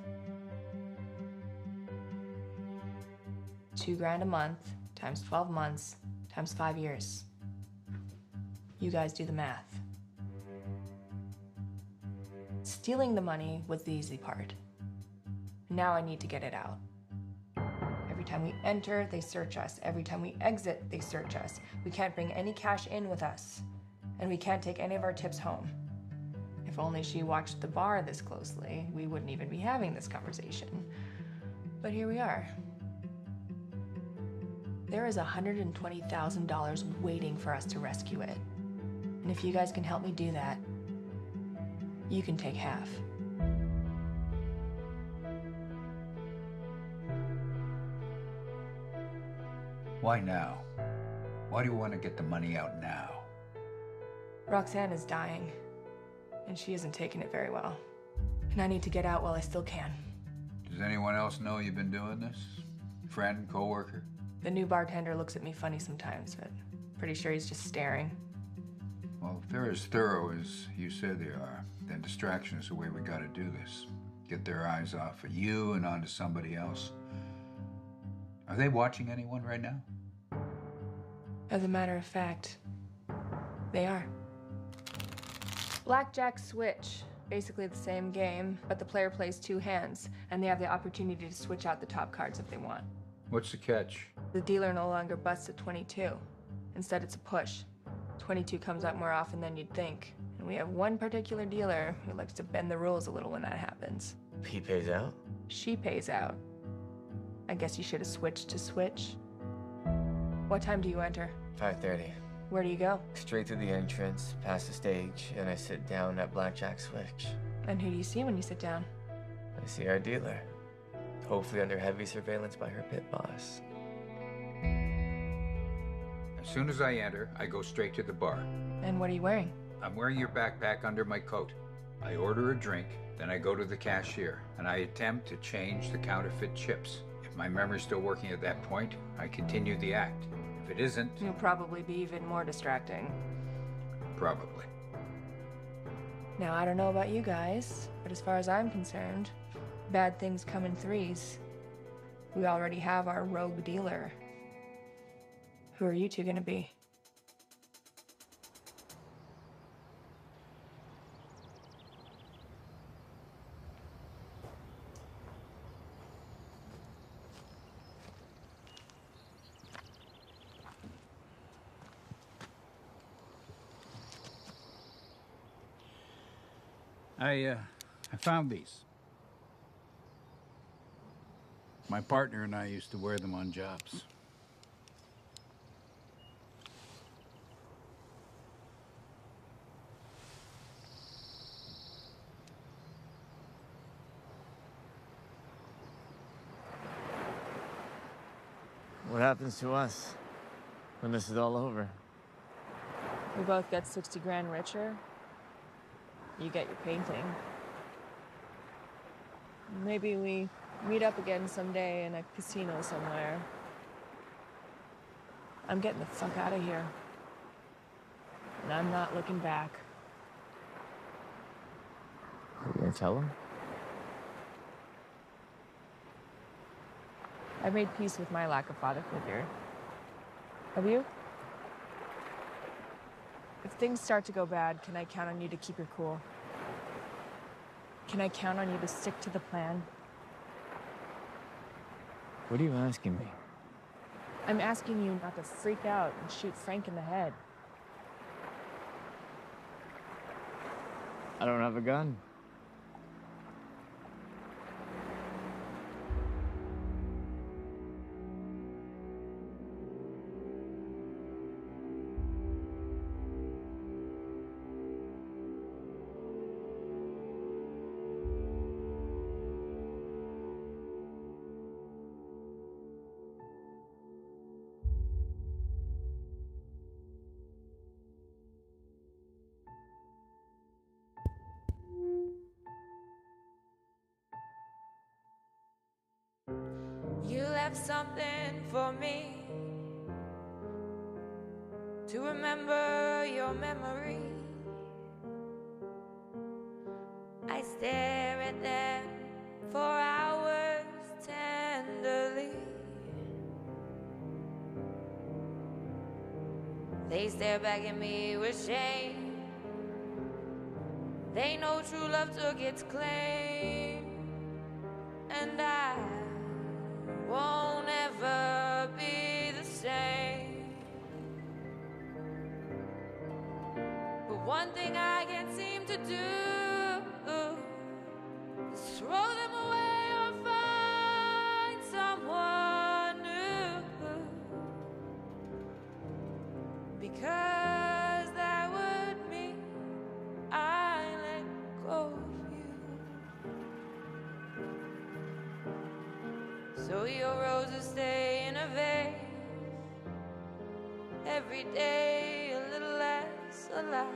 $2 grand a month, times 12 months, times 5 years. You guys do the math. Stealing the money was the easy part. Now I need to get it out. Every time we enter, they search us. Every time we exit, they search us. We can't bring any cash in with us. And we can't take any of our tips home. If only she watched the bar this closely, we wouldn't even be having this conversation. But here we are. There is $120,000 waiting for us to rescue it. And if you guys can help me do that, you can take half. Why now? Why do you want to get the money out now? Roxanne is dying, and she isn't taking it very well. And I need to get out while I still can. Does anyone else know you've been doing this? Friend, coworker? The new bartender looks at me funny sometimes, but pretty sure he's just staring. Well, if they're as thorough as you said they are, then distraction is the way we gotta do this. Get their eyes off of you and onto somebody else. Are they watching anyone right now? As a matter of fact, they are. Blackjack switch. Basically the same game, but the player plays 2 hands, and they have the opportunity to switch out the top cards if they want. What's the catch? The dealer no longer busts at 22. Instead, it's a push. 22 comes up more often than you'd think. And we have one particular dealer who likes to bend the rules a little when that happens. He pays out? She pays out. I guess you should have switched to switch. What time do you enter? 5:30. Where do you go? Straight to the entrance, past the stage, and I sit down at Blackjack Switch. And who do you see when you sit down? I see our dealer. Hopefully under heavy surveillance by her pit boss. As soon as I enter, I go straight to the bar. And what are you wearing? I'm wearing your backpack under my coat. I order a drink, then I go to the cashier, and I attempt to change the counterfeit chips. If my memory's still working at that point, I continue the act. If it isn't, It'll probably be even more distracting. probably. Now, I don't know about you guys, but as far as I'm concerned, bad things come in threes. We already have our rogue dealer. Who are you two gonna be? I found these. My partner and I used to wear them on jobs. What happens to us when this is all over? We both get 60 grand richer. You get your painting. Maybe we meet up again someday in a casino somewhere. I'm getting the fuck out of here. And I'm not looking back. Are you gonna tell him? I've made peace with my lack of father figure. Have you? If things start to go bad, can I count on you to keep your cool? Can I count on you to stick to the plan? What are you asking me? I'm asking you not to freak out and shoot Frank in the head. I don't have a gun. You left something for me to remember your memory. I stare at them for hours tenderly. They stare back at me with shame. They know true love took its claim, and I won't ever be the same. But one thing I can't seem to do is throw them away or find someone new, because that would mean I let go of you. So your roses stay in a vase, every day a little less alive.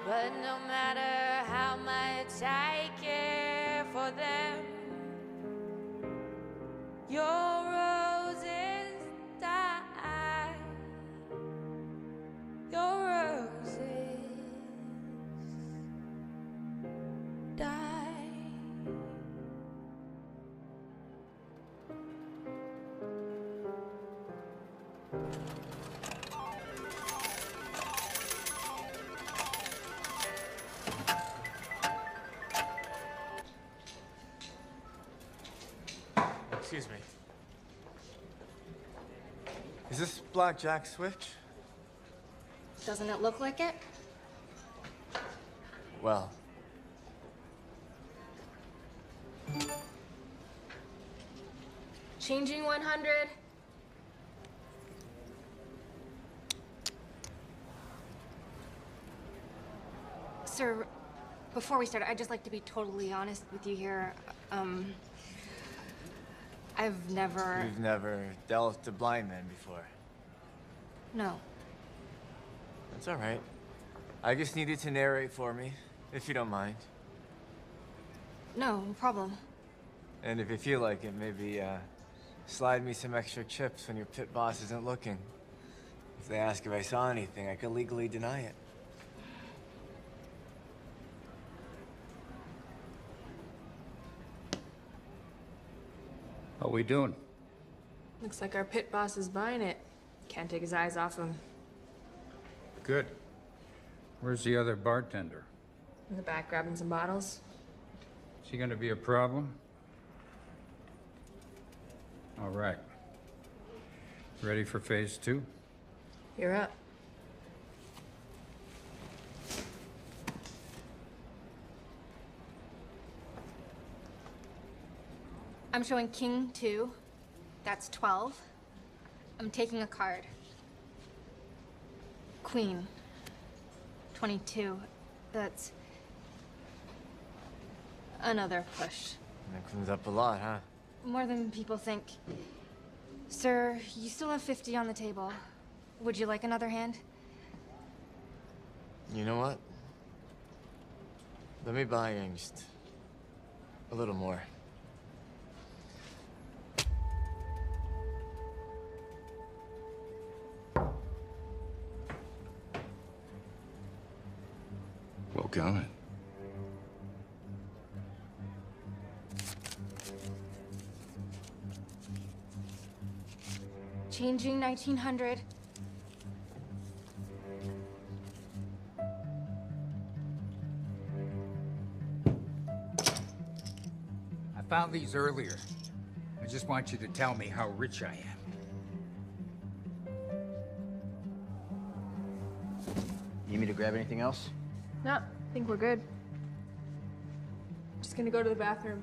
But no matter how much I care for them, your roses die. Your roses die. Excuse me. Is this Blackjack Switch? Doesn't it look like it? Well, Changing 100. Sir, before we start, I'd just like to be totally honest with you here. I've never... you've never dealt a blind man before. No. That's all right. I just needed to narrate for me, if you don't mind. No problem. And if you feel like it, maybe slide me some extra chips when your pit boss isn't looking. If they ask if I saw anything, I could legally deny it. How we doing? Looks like our pit boss is buying it. Can't take his eyes off him. Good. Where's the other bartender? In the back grabbing some bottles. Is he gonna be a problem? All right. Ready for phase 2? You're up. I'm showing king 2. That's 12. I'm taking a card. Queen. 22. That's another push. That comes up a lot, huh? More than people think. Sir, you still have 50 on the table. Would you like another hand? You know what? Let me buy you just a little more. Well, got it. Changing 1900. I found these earlier. I just want you to tell me how rich I am. Need me to grab anything else? No, I think we're good. Just gonna go to the bathroom.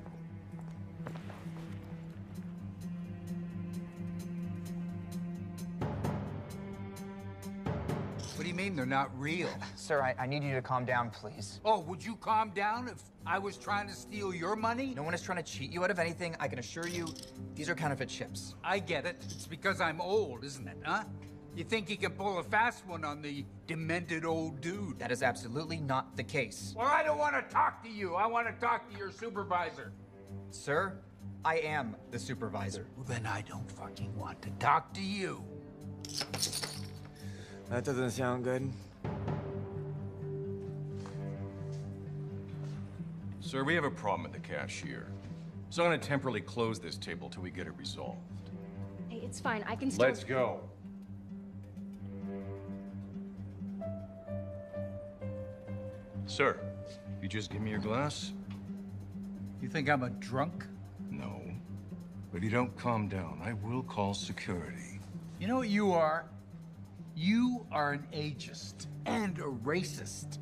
What do you mean they're not real? Sir, I need you to calm down, please. Oh, would you calm down if I was trying to steal your money? No one is trying to cheat you out of anything. I can assure you, these are counterfeit chips. I get it. It's because I'm old, isn't it, huh? You think you can pull a fast one on the demented old dude? That is absolutely not the case. Well, I don't want to talk to you. I want to talk to your supervisor. Sir, I am the supervisor. Well, then I don't fucking want to talk to you. That doesn't sound good. Sir, we have a problem at the cashier. So I'm gonna temporarily close this table till we get it resolved. Hey, it's fine. I can still... Let's go. Sir, you just give me your glass? You think I'm a drunk? No. But if you don't calm down, I will call security. You know what you are? You are an ageist and a racist.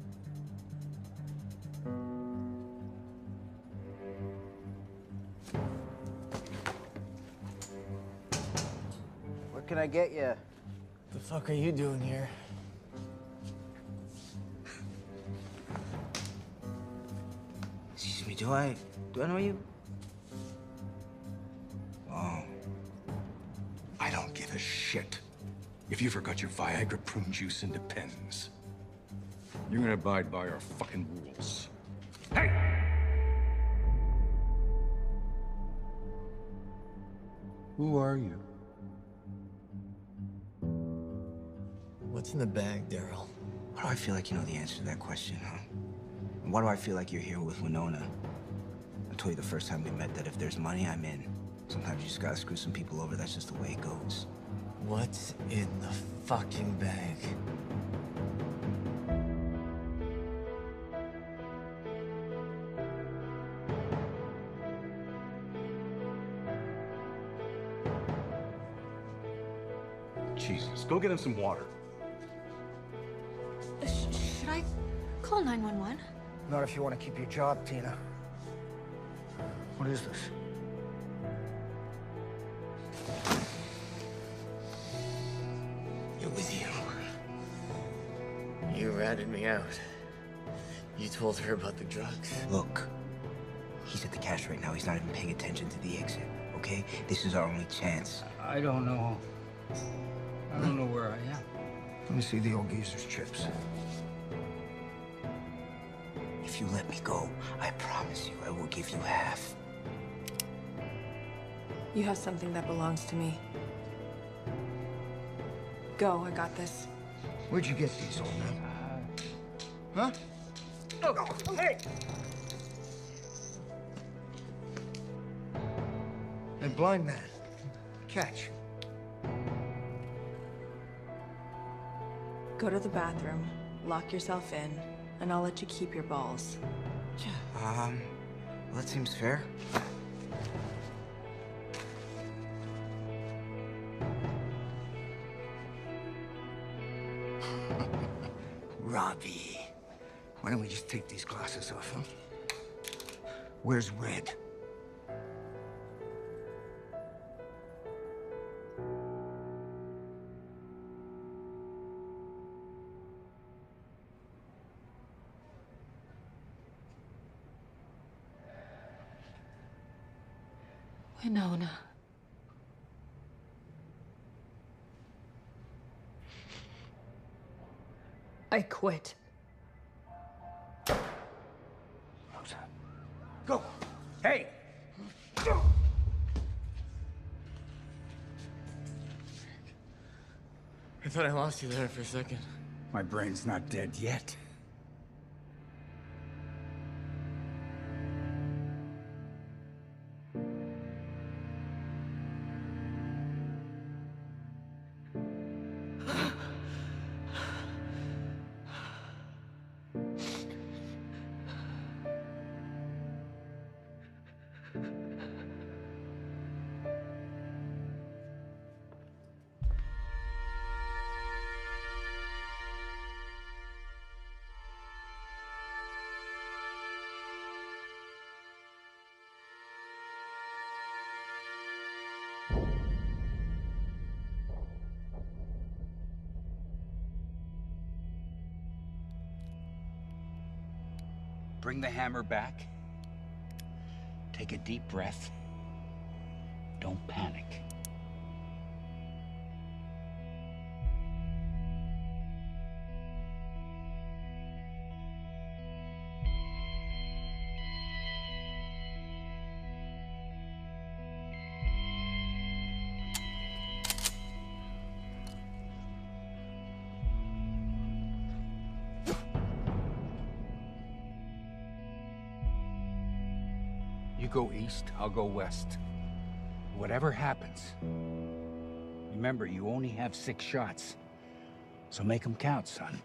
What can I get you? The fuck are you doing here? Excuse me, do I know you? Oh. I don't give a shit if you forgot your Viagra prune juice and Depends. You're gonna abide by our fucking rules. Hey! Who are you? What's in the bag, Daryl? Why do I feel like you know the answer to that question, huh? And why do I feel like you're here with Winona? I told you the first time we met that if there's money, I'm in. Sometimes you just gotta screw some people over. That's just the way it goes. What's in the fucking bag? Jesus, go get him some water. Should I call 911? Not if you want to keep your job, Tina. What is this? It was you. You ratted me out. You told her about the drugs. Look, he's at the cash right now. He's not even paying attention to the exit, okay? This is our only chance. I don't know. I don't know where I am. Let me see the old geezer's chips. If you let me go, I promise you I will give you half. You have something that belongs to me. Go, I got this. Where'd you get these, old man? Huh? Oh, hey! Hey, blind man. Catch. Go to the bathroom, lock yourself in, and I'll let you keep your balls. Well, that seems fair. Robbie. Why don't we just take these glasses off, huh? Where's Red? Winona. I quit. Rosa. Go! Hey! I thought I lost you there for a second. My brain's not dead yet. Bring the hammer back. Take a deep breath. Don't panic. You go east, I'll go west. Whatever happens, remember, you only have 6 shots. So make them count, son.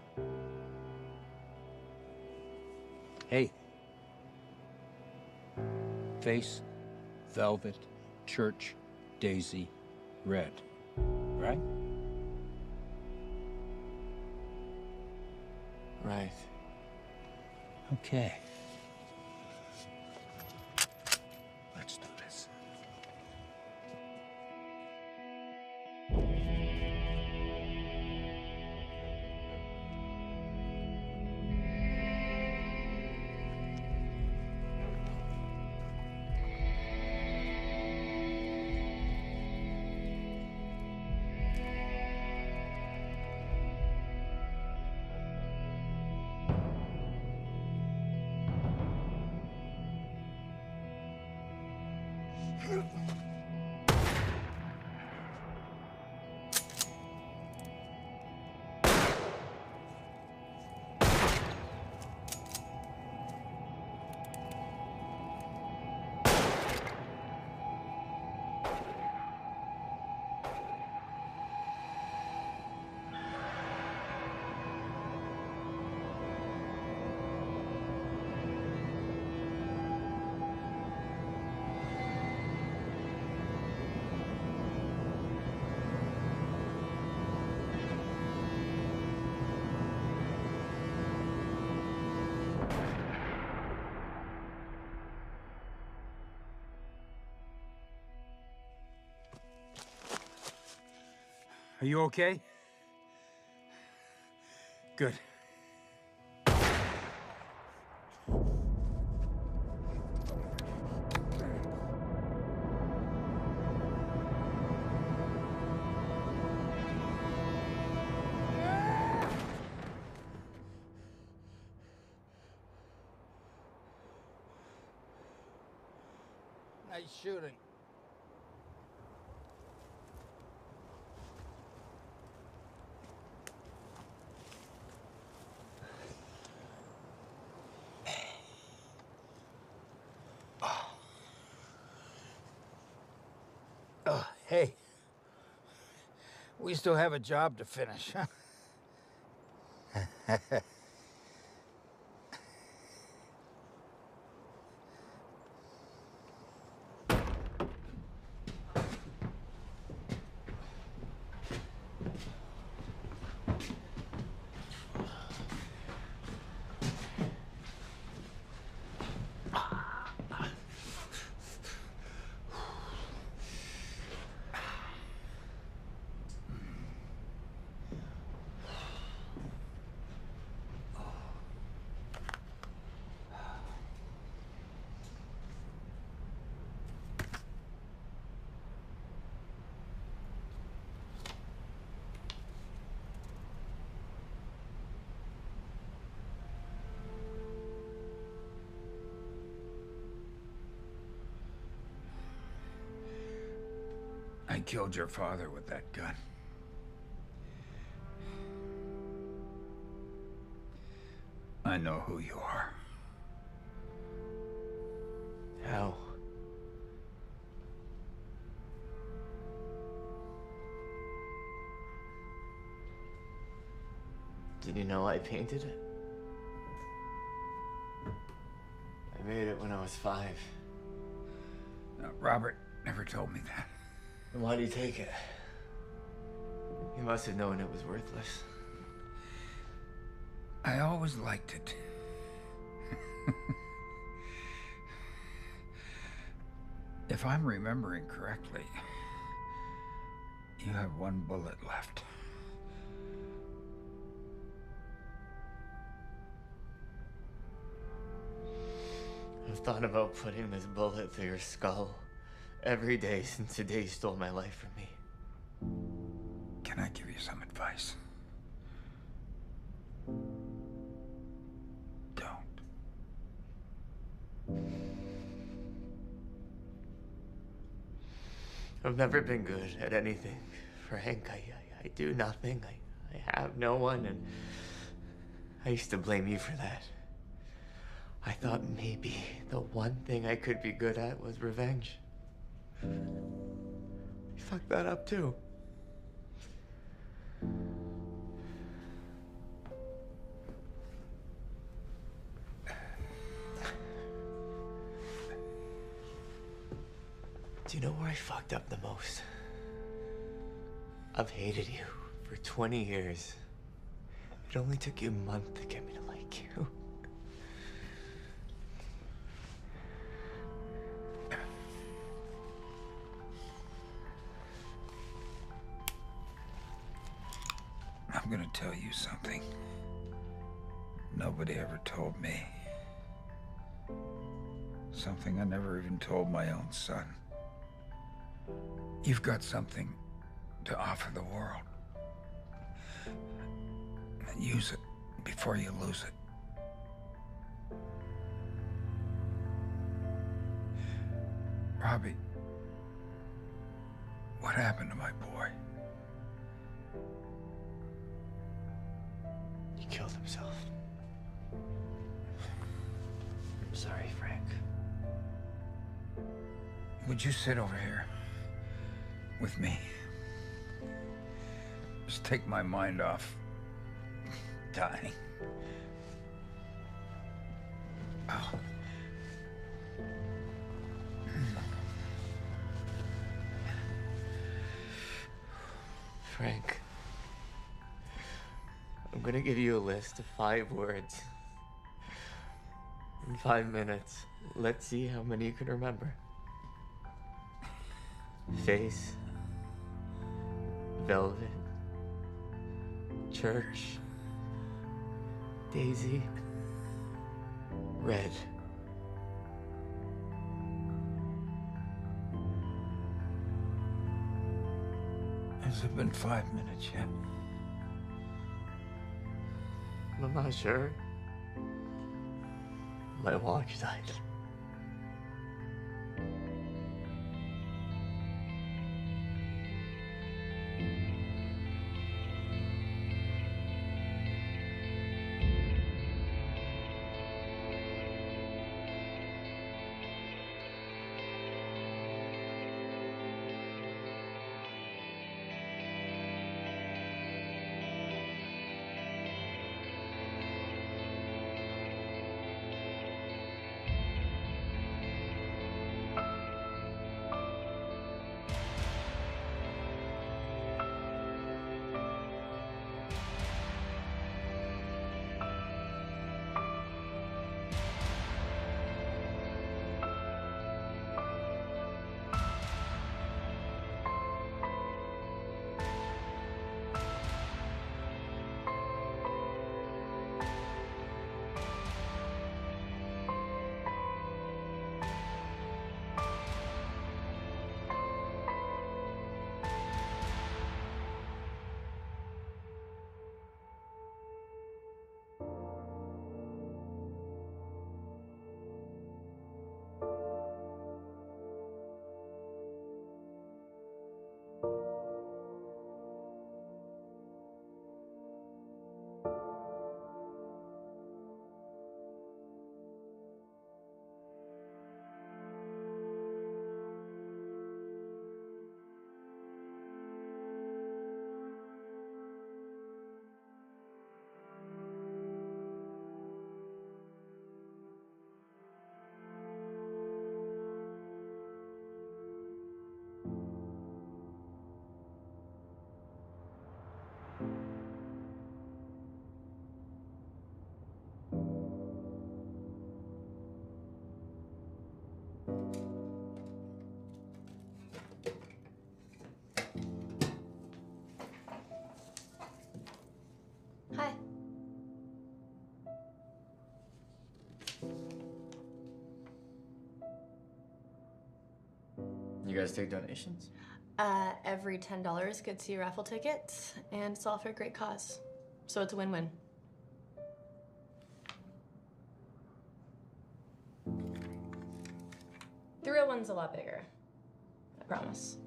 Hey. Face, velvet, church, daisy, red. Right? Right. Okay. Let's do this. Are you okay? Good. Nice shooting. Oh, hey. We still have a job to finish, huh? I killed your father with that gun. I know who you are. How? Did you know I painted it? I made it when I was 5. No, Robert never told me that. Then why did you take it? You must have known it was worthless. I always liked it. If I'm remembering correctly, you have 1 bullet left. I've thought about putting this bullet through your skull every day since the day you stole my life from me. Can I give you some advice? Don't. I've never been good at anything, Frank. I do nothing. I have no one, and I used to blame you for that. I thought maybe the one thing I could be good at was revenge. You fucked that up too. Do you know where I fucked up the most? I've hated you for 20 years. It only took you a month to get me to like you. I'm gonna tell you something nobody ever told me. Something I never even told my own son. You've got something to offer the world. And use it before you lose it. Robbie, what happened to my boy? He killed himself. I'm sorry, Frank. Would you sit over here with me? Just take my mind off dying. Oh. Frank, I'm gonna give you a list of 5 words. In 5 minutes, let's see how many you can remember. Face, velvet, church, daisy, red. Has it been 5 minutes yet? I'm not sure. My watch died. You guys take donations? Every $10 gets you a raffle ticket, and it's all for a great cause. So it's a win-win. The real one's a lot bigger. I promise.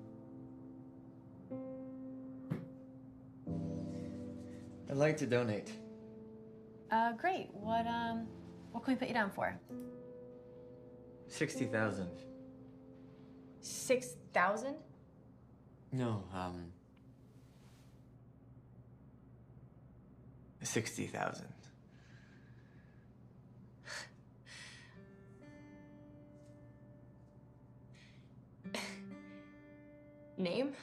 I'd like to donate. Great. What can we put you down for? 60,000. 6,000? No, 60,000. Name?